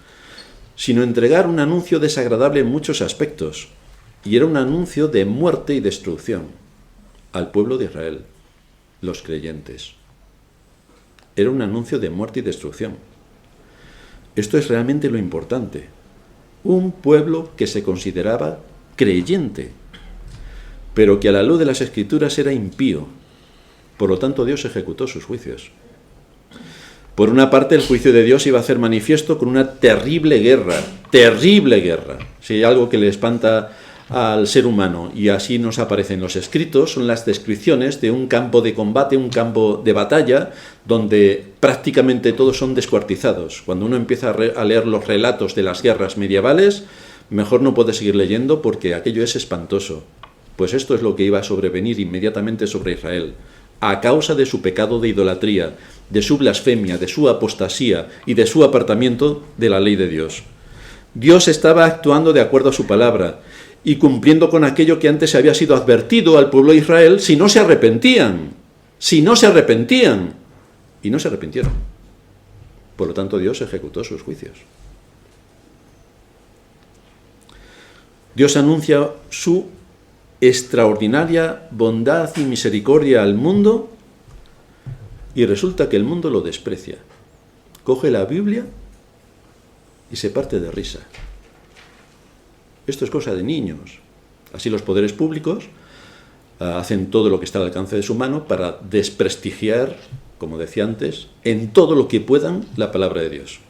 sino entregar un anuncio desagradable en muchos aspectos, y era un anuncio de muerte y destrucción al pueblo de Israel, los creyentes. Era un anuncio de muerte y destrucción. Esto es realmente lo importante. Un pueblo que se consideraba creyente, pero que a la luz de las Escrituras era impío. Por lo tanto, Dios ejecutó sus juicios. Por una parte, el juicio de Dios iba a hacer manifiesto con una terrible guerra. Si hay algo que le espanta al ser humano, y así nos aparecen los escritos, son las descripciones de un campo de combate, un campo de batalla, donde prácticamente todos son descuartizados. Cuando uno empieza a leer los relatos de las guerras medievales, mejor no puede seguir leyendo porque aquello es espantoso. Pues esto es lo que iba a sobrevenir inmediatamente sobre Israel, a causa de su pecado de idolatría, de su blasfemia, de su apostasía y de su apartamiento de la ley de Dios. Dios estaba actuando de acuerdo a su palabra y cumpliendo con aquello que antes había sido advertido al pueblo de Israel si no se arrepentían. Y no se arrepintieron. Por lo tanto, Dios ejecutó sus juicios. Dios anuncia su extraordinaria bondad y misericordia al mundo, y resulta que el mundo lo desprecia. Coge la Biblia y se parte de risa. Esto es cosa de niños. Así los poderes públicos hacen todo lo que está al alcance de su mano para desprestigiar, como decía antes, en todo lo que puedan la palabra de Dios.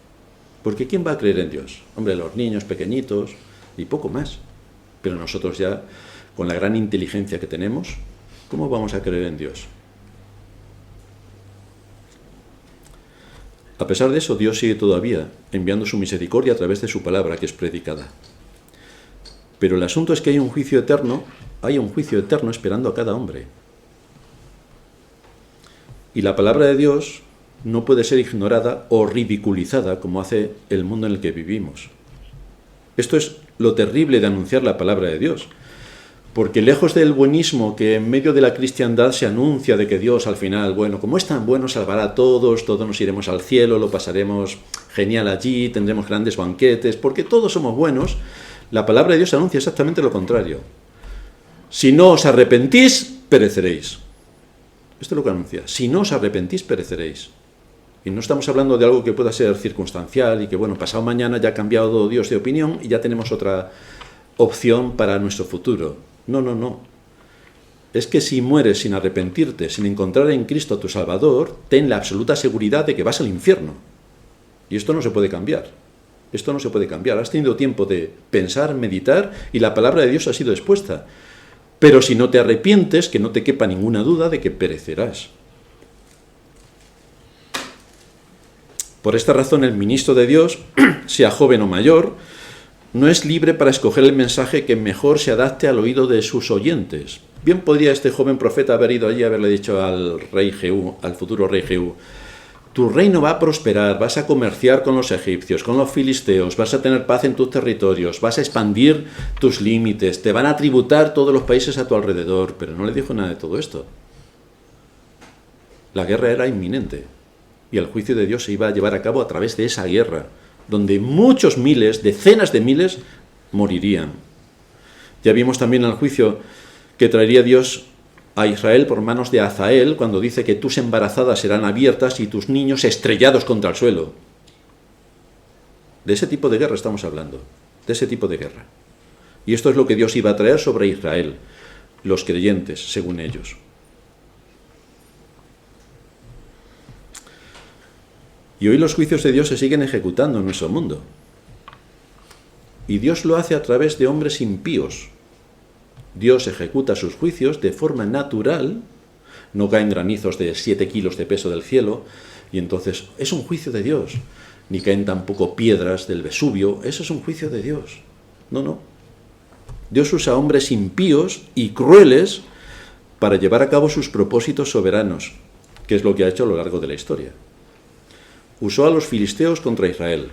Porque ¿quién va a creer en Dios? Hombre, los niños pequeñitos y poco más. Pero nosotros ya, con la gran inteligencia que tenemos, ¿cómo vamos a creer en Dios? A pesar de eso, Dios sigue todavía enviando su misericordia a través de su palabra que es predicada. Pero el asunto es que hay un juicio eterno esperando a cada hombre. Y la palabra de Dios no puede ser ignorada o ridiculizada como hace el mundo en el que vivimos. Esto es lo terrible de anunciar la palabra de Dios. Porque lejos del buenismo que en medio de la cristiandad se anuncia de que Dios al final, bueno, como es tan bueno, salvará a todos nos iremos al cielo, lo pasaremos genial allí, tendremos grandes banquetes, porque todos somos buenos, la palabra de Dios anuncia exactamente lo contrario. Si no os arrepentís, pereceréis. Esto es lo que anuncia. Si no os arrepentís, pereceréis. Y no estamos hablando de algo que pueda ser circunstancial y que, bueno, pasado mañana ya ha cambiado Dios de opinión y ya tenemos otra opción para nuestro futuro. No. Es que si mueres sin arrepentirte, sin encontrar en Cristo a tu Salvador, ten la absoluta seguridad de que vas al infierno. Y esto no se puede cambiar. Esto no se puede cambiar. Has tenido tiempo de pensar, meditar, y la palabra de Dios ha sido expuesta. Pero si no te arrepientes, que no te quepa ninguna duda de que perecerás. Por esta razón, el ministro de Dios, sea joven o mayor, no es libre para escoger el mensaje que mejor se adapte al oído de sus oyentes. Bien podría este joven profeta haber ido allí y haberle dicho al rey Jehú, al futuro rey Jehú: tu reino va a prosperar, vas a comerciar con los egipcios, con los filisteos, vas a tener paz en tus territorios, vas a expandir tus límites, te van a tributar todos los países a tu alrededor. Pero no le dijo nada de todo esto. La guerra era inminente y el juicio de Dios se iba a llevar a cabo a través de esa guerra, donde muchos miles, decenas de miles, morirían. Ya vimos también el juicio que traería Dios a Israel por manos de Hazael, cuando dice que tus embarazadas serán abiertas y tus niños estrellados contra el suelo. De ese tipo de guerra estamos hablando, de ese tipo de guerra. Y esto es lo que Dios iba a traer sobre Israel, los creyentes, según ellos. Y hoy los juicios de Dios se siguen ejecutando en nuestro mundo. Y Dios lo hace a través de hombres impíos. Dios ejecuta sus juicios de forma natural. No caen granizos de 7 kilos de peso del cielo, y entonces es un juicio de Dios. Ni caen tampoco piedras del Vesubio. Eso es un juicio de Dios. No. Dios usa hombres impíos y crueles para llevar a cabo sus propósitos soberanos, que es lo que ha hecho a lo largo de la historia. Usó a los filisteos contra Israel,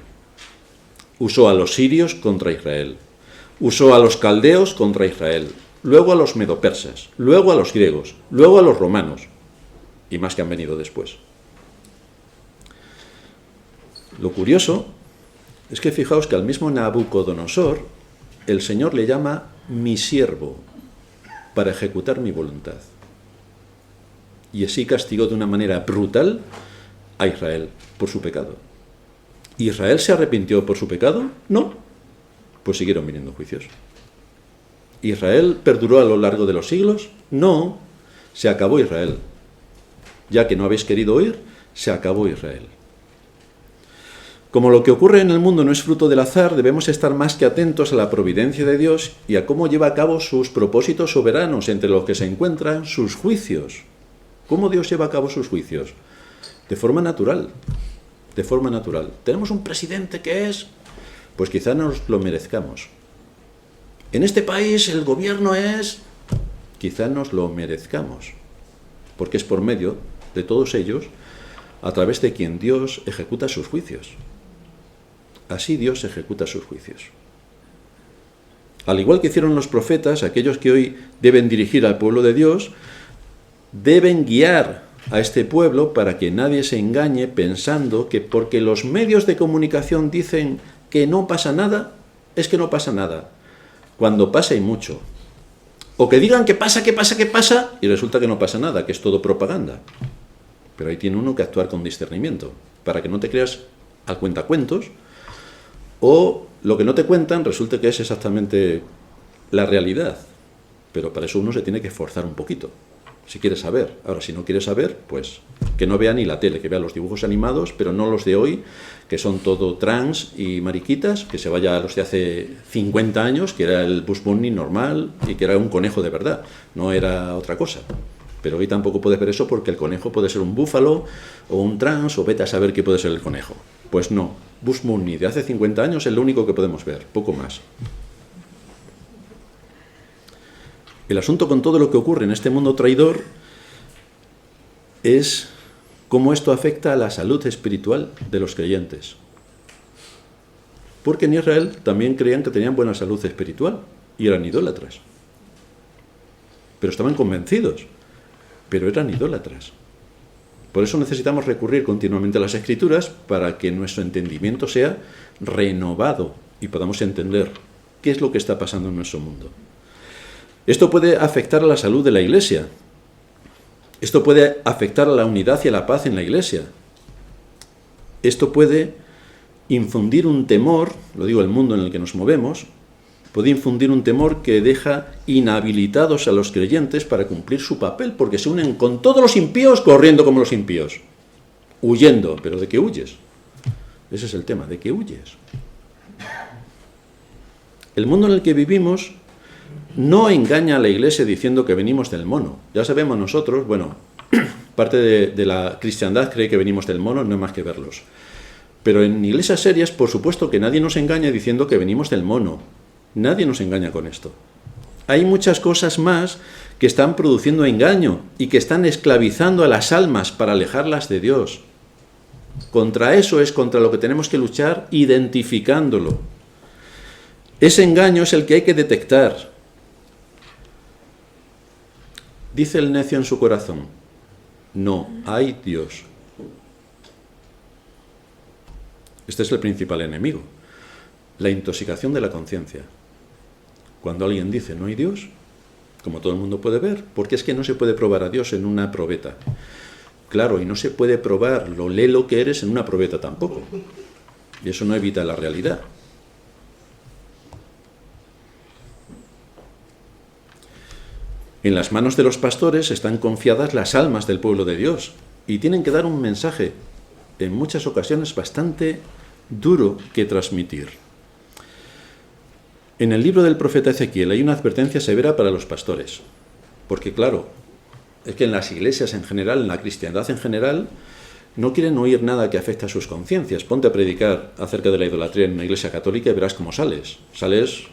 usó a los sirios contra Israel, usó a los caldeos contra Israel, luego a los medopersas, luego a los griegos, luego a los romanos, y más que han venido después. Lo curioso es que fijaos que al mismo Nabucodonosor el Señor le llama mi siervo para ejecutar mi voluntad. Y así castigó de una manera brutal a Israel por su pecado. ¿Israel se arrepintió por su pecado? No. Pues siguieron viniendo juicios. ¿Israel perduró a lo largo de los siglos? No. Se acabó Israel. Ya que no habéis querido oír, se acabó Israel. Como lo que ocurre en el mundo no es fruto del azar, debemos estar más que atentos a la providencia de Dios y a cómo lleva a cabo sus propósitos soberanos, entre los que se encuentran sus juicios. ¿Cómo Dios lleva a cabo sus juicios? De forma natural. De forma natural. ¿Tenemos un presidente que es? Pues quizá nos lo merezcamos. En este país el gobierno es... Quizá nos lo merezcamos. Porque es por medio de todos ellos a través de quien Dios ejecuta sus juicios. Así Dios ejecuta sus juicios. Al igual que hicieron los profetas, aquellos que hoy deben dirigir al pueblo de Dios, deben guiar a este pueblo para que nadie se engañe pensando que porque los medios de comunicación dicen que no pasa nada, es que no pasa nada. Cuando pasa y mucho. O que digan que pasa, y resulta que no pasa nada, que es todo propaganda. Pero ahí tiene uno que actuar con discernimiento, para que no te creas al cuentacuentos, O lo que no te cuentan resulta que es exactamente la realidad. Pero para eso uno se tiene que esforzar un poquito, si quiere saber. Ahora, si no quiere saber, pues que no vea ni la tele, que vea los dibujos animados, pero no los de hoy, que son todo trans y mariquitas, que se vaya a los de hace 50 años, que era el Bugs Bunny normal y que era un conejo de verdad, no era otra cosa. Pero hoy tampoco puedes ver eso porque el conejo puede ser un búfalo o un trans o vete a saber qué puede ser el conejo. Pues no, Bugs Bunny de hace 50 años es lo único que podemos ver, poco más. El asunto con todo lo que ocurre en este mundo traidor es cómo esto afecta a la salud espiritual de los creyentes. Porque en Israel también creían que tenían buena salud espiritual y eran idólatras. Pero estaban convencidos, pero eran idólatras. Por eso necesitamos recurrir continuamente a las Escrituras para que nuestro entendimiento sea renovado y podamos entender qué es lo que está pasando en nuestro mundo. Esto puede afectar a la salud de la Iglesia. Esto puede afectar a la unidad y a la paz en la Iglesia. Esto puede infundir un temor, lo digo el mundo en el que nos movemos, puede infundir un temor que deja inhabilitados a los creyentes para cumplir su papel, porque se unen con todos los impíos corriendo como los impíos, huyendo. ¿Pero de qué huyes? Ese es el tema, ¿de qué huyes? El mundo en el que vivimos no engaña a la Iglesia diciendo que venimos del mono. Ya sabemos nosotros, bueno, parte de la cristiandad cree que venimos del mono, no hay más que verlos. Pero en iglesias serias, por supuesto que nadie nos engaña diciendo que venimos del mono. Nadie nos engaña con esto. Hay muchas cosas más que están produciendo engaño y que están esclavizando a las almas para alejarlas de Dios. Contra eso es contra lo que tenemos que luchar, identificándolo. Ese engaño es el que hay que detectar. Dice el necio en su corazón: no hay Dios. Este es el principal enemigo, la intoxicación de la conciencia. Cuando alguien dice no hay Dios, como todo el mundo puede ver, porque es que no se puede probar a Dios en una probeta. Claro, y no se puede probar lo lelo que eres en una probeta tampoco. Y eso no evita la realidad. En las manos de los pastores están confiadas las almas del pueblo de Dios y tienen que dar un mensaje, en muchas ocasiones bastante duro que transmitir. En el libro del profeta Ezequiel hay una advertencia severa para los pastores, porque claro, es que en las iglesias en general, en la cristiandad en general, no quieren oír nada que afecte a sus conciencias. Ponte a predicar acerca de la idolatría en una iglesia católica y verás cómo sales. Sales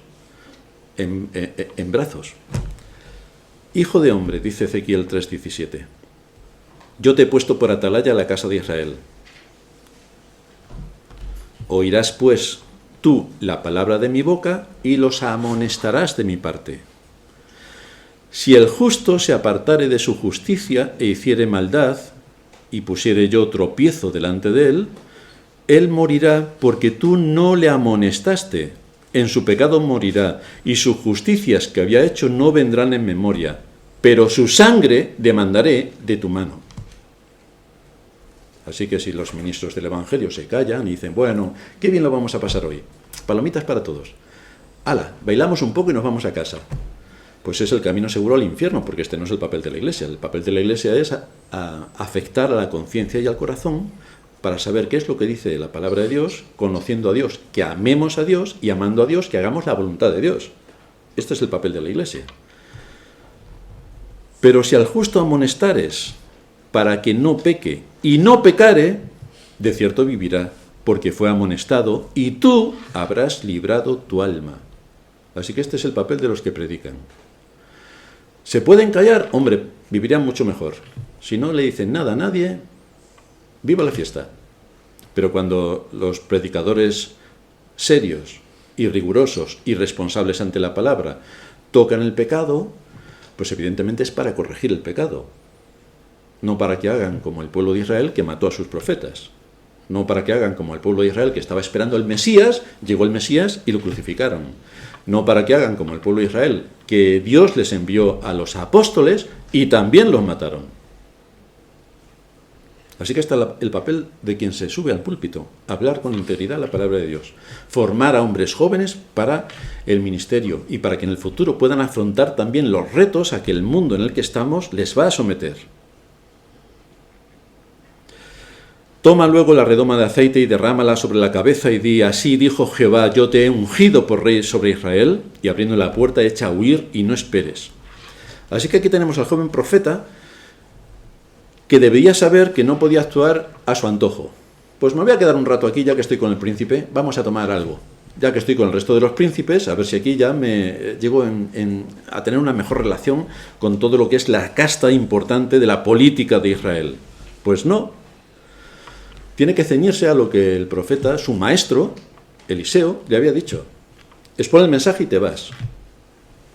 en brazos. Hijo de hombre, dice Ezequiel 3:17, yo te he puesto por atalaya a la casa de Israel. Oirás pues tú la palabra de mi boca y los amonestarás de mi parte. Si el justo se apartare de su justicia e hiciere maldad, y pusiere yo tropiezo delante de él morirá porque tú no le amonestaste. En su pecado morirá, y sus justicias que había hecho no vendrán en memoria, pero su sangre demandaré de tu mano. Así que si los ministros del Evangelio se callan y dicen, bueno, qué bien lo vamos a pasar hoy, palomitas para todos, hala, bailamos un poco y nos vamos a casa, pues es el camino seguro al infierno, porque este no es el papel de la Iglesia. El papel de la Iglesia es afectar a la conciencia y al corazón para saber qué es lo que dice la palabra de Dios, conociendo a Dios, que amemos a Dios, y amando a Dios, que hagamos la voluntad de Dios. Este es el papel de la Iglesia. Pero si al justo amonestares para que no peque, y no pecare, de cierto vivirá, porque fue amonestado, y tú habrás librado tu alma. Así que este es el papel de los que predican. ¿Se pueden callar? Hombre, vivirían mucho mejor. Si no le dicen nada a nadie, viva la fiesta. Pero cuando los predicadores serios y rigurosos y responsables ante la palabra tocan el pecado, pues evidentemente es para corregir el pecado. No para que hagan como el pueblo de Israel que mató a sus profetas. No para que hagan como el pueblo de Israel que estaba esperando al Mesías, llegó el Mesías y lo crucificaron. No para que hagan como el pueblo de Israel, que Dios les envió a los apóstoles y también los mataron. Así que está el papel de quien se sube al púlpito, hablar con integridad la palabra de Dios, formar a hombres jóvenes para el ministerio y para que en el futuro puedan afrontar también los retos a que el mundo en el que estamos les va a someter. Toma luego la redoma de aceite y derrámala sobre la cabeza y di: así dijo Jehová, yo te he ungido por rey sobre Israel, y abriendo la puerta echa a huir y no esperes. Así que aquí tenemos al joven profeta que debía saber que no podía actuar a su antojo. Pues me voy a quedar un rato aquí ya que estoy con el príncipe, vamos a tomar algo. Ya que estoy con el resto de los príncipes, a ver si aquí ya me llego a tener una mejor relación con todo lo que es la casta importante de la política de Israel. Pues no. Tiene que ceñirse a lo que el profeta, su maestro, Eliseo, le había dicho. Expon el mensaje y te vas.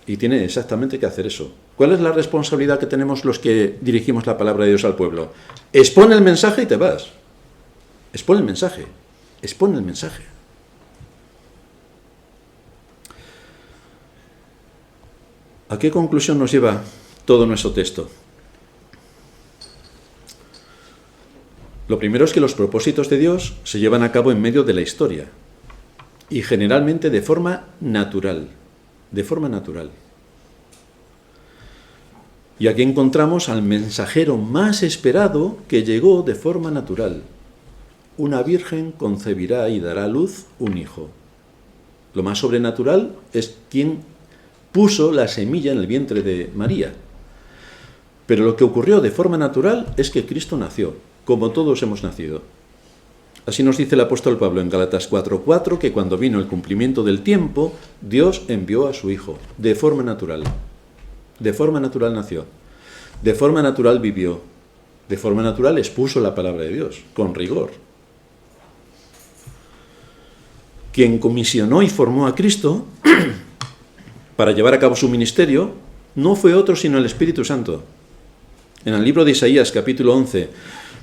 Y tiene exactamente que hacer eso. ¿Cuál es la responsabilidad que tenemos los que dirigimos la palabra de Dios al pueblo? Expon el mensaje y te vas. Expon el mensaje. Expon el mensaje. ¿A qué conclusión nos lleva todo nuestro texto? Lo primero es que los propósitos de Dios se llevan a cabo en medio de la historia y generalmente de forma natural. De forma natural. Y aquí encontramos al mensajero más esperado que llegó de forma natural. Una virgen concebirá y dará a luz un hijo. Lo más sobrenatural es quien puso la semilla en el vientre de María. Pero lo que ocurrió de forma natural es que Cristo nació, como todos hemos nacido. Así nos dice el apóstol Pablo en Gálatas 4:4, que cuando vino el cumplimiento del tiempo, Dios envió a su Hijo, de forma natural. De forma natural nació. De forma natural vivió. De forma natural expuso la palabra de Dios, con rigor. Quien comisionó y formó a Cristo para llevar a cabo su ministerio no fue otro sino el Espíritu Santo. En el libro de Isaías, capítulo 11,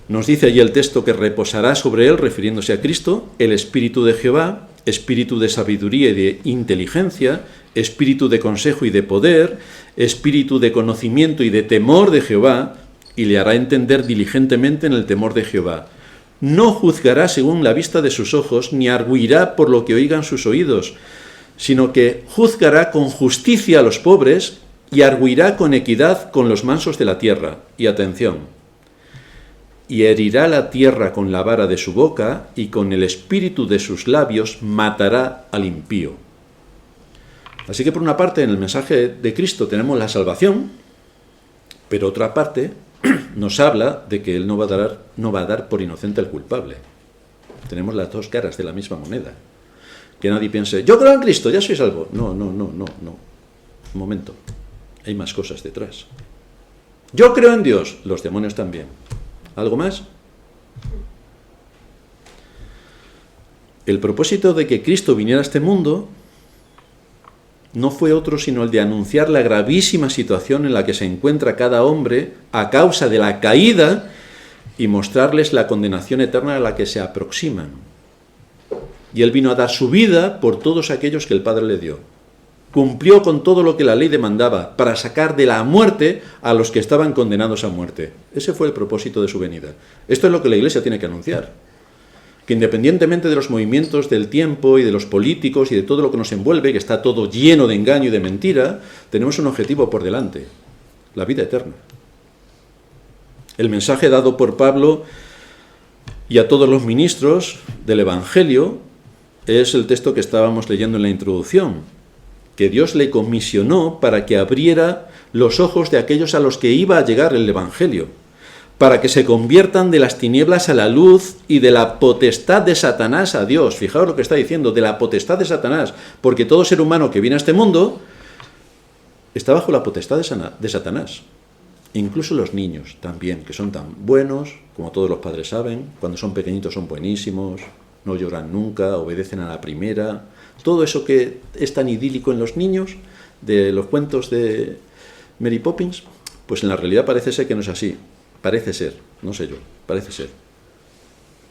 nos dice allí el texto que reposará sobre él, refiriéndose a Cristo, el Espíritu de Jehová, Espíritu de sabiduría y de inteligencia, Espíritu de consejo y de poder, Espíritu de conocimiento y de temor de Jehová, y le hará entender diligentemente en el temor de Jehová. No juzgará según la vista de sus ojos, ni argüirá por lo que oigan sus oídos, sino que juzgará con justicia a los pobres y argüirá con equidad con los mansos de la tierra. Y atención, y herirá la tierra con la vara de su boca, y con el espíritu de sus labios matará al impío. Así que por una parte en el mensaje de Cristo tenemos la salvación, pero otra parte nos habla de que Él no va a dar por inocente al culpable. Tenemos las dos caras de la misma moneda. Que nadie piense, yo creo en Cristo, ya soy salvo. No. Un momento, hay más cosas detrás. Yo creo en Dios, los demonios también. ¿Algo más? El propósito de que Cristo viniera a este mundo no fue otro sino el de anunciar la gravísima situación en la que se encuentra cada hombre a causa de la caída y mostrarles la condenación eterna a la que se aproximan. Y Él vino a dar su vida por todos aquellos que el Padre le dio. Cumplió con todo lo que la ley demandaba para sacar de la muerte a los que estaban condenados a muerte. Ese fue el propósito de su venida. Esto es lo que la Iglesia tiene que anunciar. Que independientemente de los movimientos del tiempo y de los políticos y de todo lo que nos envuelve, que está todo lleno de engaño y de mentira, tenemos un objetivo por delante: la vida eterna. El mensaje dado por Pablo y a todos los ministros del Evangelio es el texto que estábamos leyendo en la introducción, que Dios le comisionó para que abriera los ojos de aquellos a los que iba a llegar el Evangelio, para que se conviertan de las tinieblas a la luz y de la potestad de Satanás a Dios. Fijaos lo que está diciendo, de la potestad de Satanás, porque todo ser humano que viene a este mundo está bajo la potestad de Satanás. Incluso los niños también, que son tan buenos, como todos los padres saben, cuando son pequeñitos son buenísimos, no lloran nunca, obedecen a la primera. Todo eso que es tan idílico en los niños, de los cuentos de Mary Poppins, pues en la realidad parece ser que no es así. Parece ser, no sé yo, parece ser.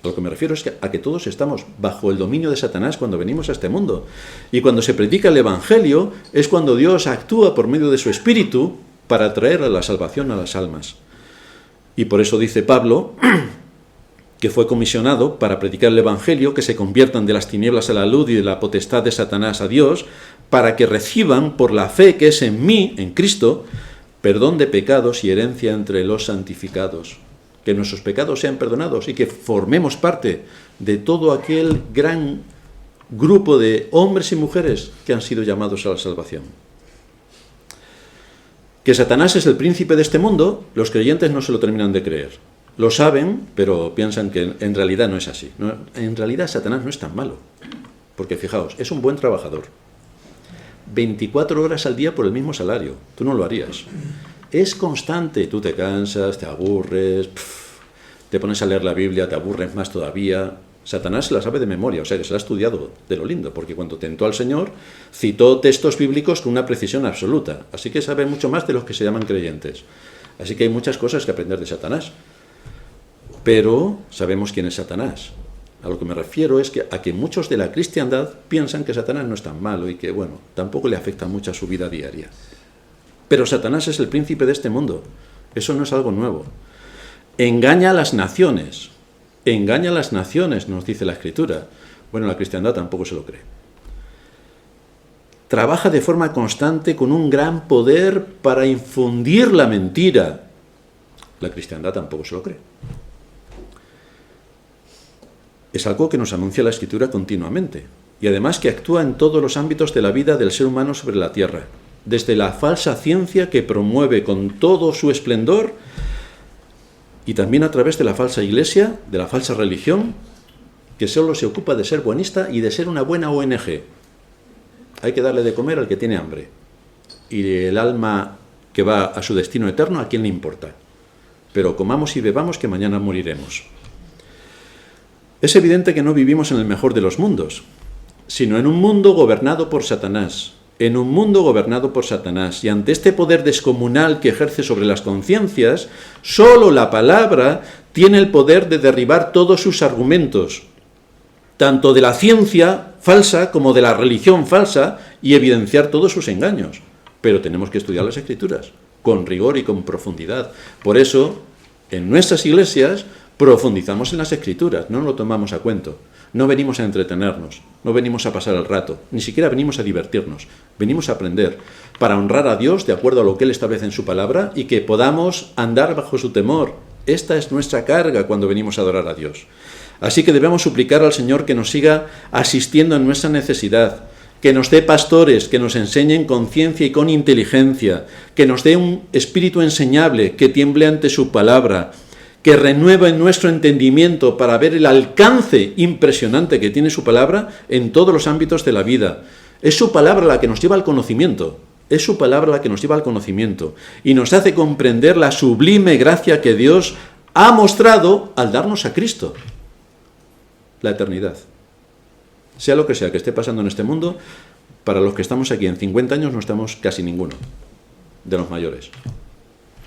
A lo que me refiero es a que todos estamos bajo el dominio de Satanás cuando venimos a este mundo. Y cuando se predica el Evangelio es cuando Dios actúa por medio de su Espíritu para traer a la salvación a las almas. Y por eso dice Pablo que fue comisionado para predicar el Evangelio, que se conviertan de las tinieblas a la luz y de la potestad de Satanás a Dios, para que reciban por la fe que es en mí, en Cristo, perdón de pecados y herencia entre los santificados. Que nuestros pecados sean perdonados y que formemos parte de todo aquel gran grupo de hombres y mujeres que han sido llamados a la salvación. Que Satanás es el príncipe de este mundo, los creyentes no se lo terminan de creer. Lo saben, pero piensan que en realidad no es así. No, en realidad Satanás no es tan malo, porque fijaos, es un buen trabajador. 24 horas al día por el mismo salario, tú no lo harías. Es constante, tú te cansas, te aburres, te pones a leer la Biblia, te aburres más todavía. Satanás se la sabe de memoria, o sea que se la ha estudiado de lo lindo, porque cuando tentó al Señor, citó textos bíblicos con una precisión absoluta, así que sabe mucho más de los que se llaman creyentes. Así que hay muchas cosas que aprender de Satanás, pero sabemos quién es Satanás. A lo que me refiero es a que muchos de la cristiandad piensan que Satanás no es tan malo y que, bueno, tampoco le afecta mucho a su vida diaria. Pero Satanás es el príncipe de este mundo. Eso no es algo nuevo. Engaña a las naciones. Engaña a las naciones, nos dice la Escritura. Bueno, la cristiandad tampoco se lo cree. Trabaja de forma constante con un gran poder para infundir la mentira. La cristiandad tampoco se lo cree. Es algo que nos anuncia la Escritura continuamente, y además que actúa en todos los ámbitos de la vida del ser humano sobre la tierra, desde la falsa ciencia que promueve con todo su esplendor, y también a través de la falsa iglesia, de la falsa religión, que solo se ocupa de ser buenista y de ser una buena ONG. Hay que darle de comer al que tiene hambre, y el alma que va a su destino eterno, ¿a quién le importa? Pero comamos y bebamos que mañana moriremos. Es evidente que no vivimos en el mejor de los mundos, sino en un mundo gobernado por Satanás, y ante este poder descomunal que ejerce sobre las conciencias, solo la palabra tiene el poder de derribar todos sus argumentos, tanto de la ciencia falsa como de la religión falsa, y evidenciar todos sus engaños. Pero tenemos que estudiar las Escrituras, con rigor y con profundidad. Por eso, en nuestras iglesias, profundizamos en las Escrituras, no lo tomamos a cuento. No venimos a entretenernos, no venimos a pasar el rato, ni siquiera venimos a divertirnos. Venimos a aprender para honrar a Dios de acuerdo a lo que Él establece en su palabra y que podamos andar bajo su temor. Esta es nuestra carga cuando venimos a adorar a Dios. Así que debemos suplicar al Señor que nos siga asistiendo en nuestra necesidad, que nos dé pastores, que nos enseñen con ciencia y con inteligencia, que nos dé un espíritu enseñable, que tiemble ante su palabra, que renueva en nuestro entendimiento para ver el alcance impresionante que tiene su palabra en todos los ámbitos de la vida. Es su palabra la que nos lleva al conocimiento, es su palabra la que nos lleva al conocimiento y nos hace comprender la sublime gracia que Dios ha mostrado al darnos a Cristo, la eternidad. Sea lo que sea que esté pasando en este mundo, para los que estamos aquí en 50 años no estamos casi ninguno de los mayores.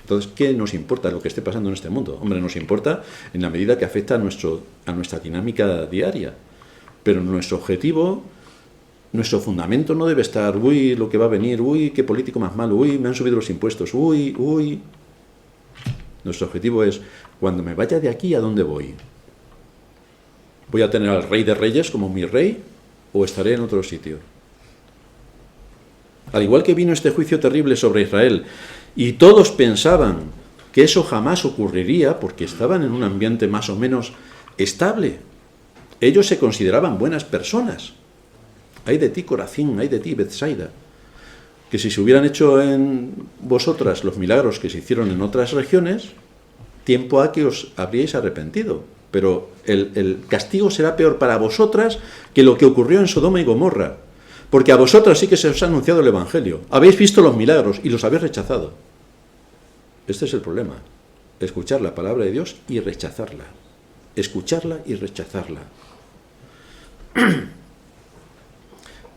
Entonces, ¿qué nos importa lo que esté pasando en este mundo? Hombre, nos importa en la medida que afecta a nuestra dinámica diaria. Pero nuestro objetivo, nuestro fundamento no debe estar, uy, lo que va a venir, uy, qué político más malo, uy, me han subido los impuestos, uy. Nuestro objetivo es, cuando me vaya de aquí, ¿a dónde voy? ¿Voy a tener al Rey de Reyes como mi rey o estaré en otro sitio? Al igual que vino este juicio terrible sobre Israel, y todos pensaban que eso jamás ocurriría porque estaban en un ambiente más o menos estable. Ellos se consideraban buenas personas. Ay de ti, Corazín, ay de ti, Betsaida. Que si se hubieran hecho en vosotras los milagros que se hicieron en otras regiones, tiempo a que os habríais arrepentido. Pero el castigo será peor para vosotras que lo que ocurrió en Sodoma y Gomorra. Porque a vosotras sí que se os ha anunciado el Evangelio. Habéis visto los milagros y los habéis rechazado. Este es el problema. Escuchar la palabra de Dios y rechazarla. Escucharla y rechazarla.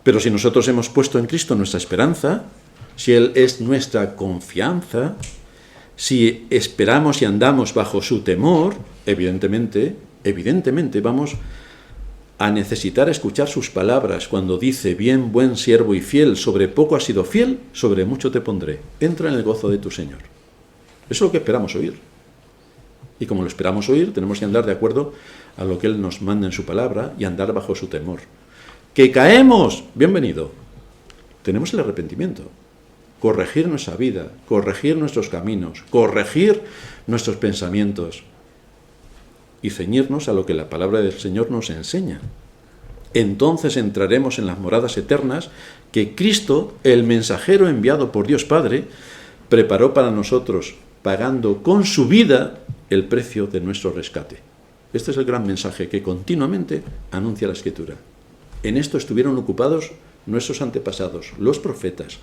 Pero si nosotros hemos puesto en Cristo nuestra esperanza, si Él es nuestra confianza, si esperamos y andamos bajo su temor, evidentemente vamos a necesitar escuchar sus palabras cuando dice, bien, buen siervo y fiel, sobre poco has sido fiel, sobre mucho te pondré. Entra en el gozo de tu Señor. Eso es lo que esperamos oír. Y como lo esperamos oír, tenemos que andar de acuerdo a lo que Él nos manda en su palabra y andar bajo su temor. ¡Que caemos! Bienvenido. Tenemos el arrepentimiento. Corregir nuestra vida, corregir nuestros caminos, corregir nuestros pensamientos y ceñirnos a lo que la palabra del Señor nos enseña. Entonces entraremos en las moradas eternas que Cristo, el mensajero enviado por Dios Padre, preparó para nosotros, pagando con su vida el precio de nuestro rescate. Este es el gran mensaje que continuamente anuncia la Escritura. En esto estuvieron ocupados nuestros antepasados, los profetas,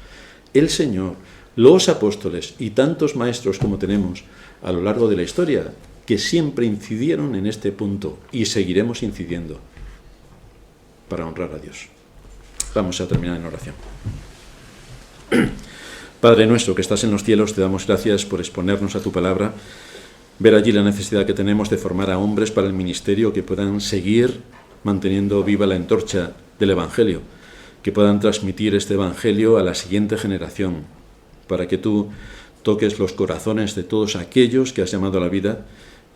el Señor, los apóstoles y tantos maestros como tenemos a lo largo de la historia, que siempre incidieron en este punto y seguiremos incidiendo para honrar a Dios. Vamos a terminar en oración. Padre nuestro que estás en los cielos, te damos gracias por exponernos a tu palabra, ver allí la necesidad que tenemos de formar a hombres para el ministerio que puedan seguir manteniendo viva la antorcha del Evangelio, que puedan transmitir este Evangelio a la siguiente generación, para que tú toques los corazones de todos aquellos que has llamado a la vida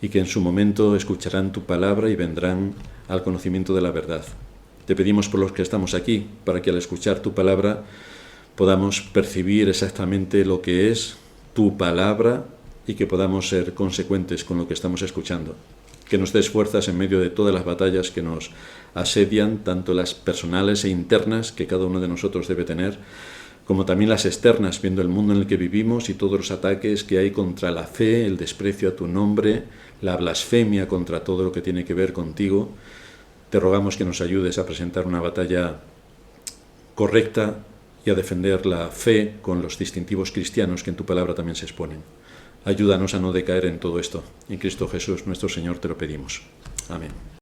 y que en su momento escucharán tu palabra y vendrán al conocimiento de la verdad. Te pedimos por los que estamos aquí, para que al escuchar tu palabra podamos percibir exactamente lo que es tu palabra y que podamos ser consecuentes con lo que estamos escuchando. Que nos des fuerzas en medio de todas las batallas que nos asedian, tanto las personales e internas que cada uno de nosotros debe tener, como también las externas, viendo el mundo en el que vivimos y todos los ataques que hay contra la fe, el desprecio a tu nombre, la blasfemia contra todo lo que tiene que ver contigo. Te rogamos que nos ayudes a presentar una batalla correcta y a defender la fe con los distintivos cristianos que en tu palabra también se exponen. Ayúdanos a no decaer en todo esto. En Cristo Jesús, nuestro Señor, te lo pedimos. Amén.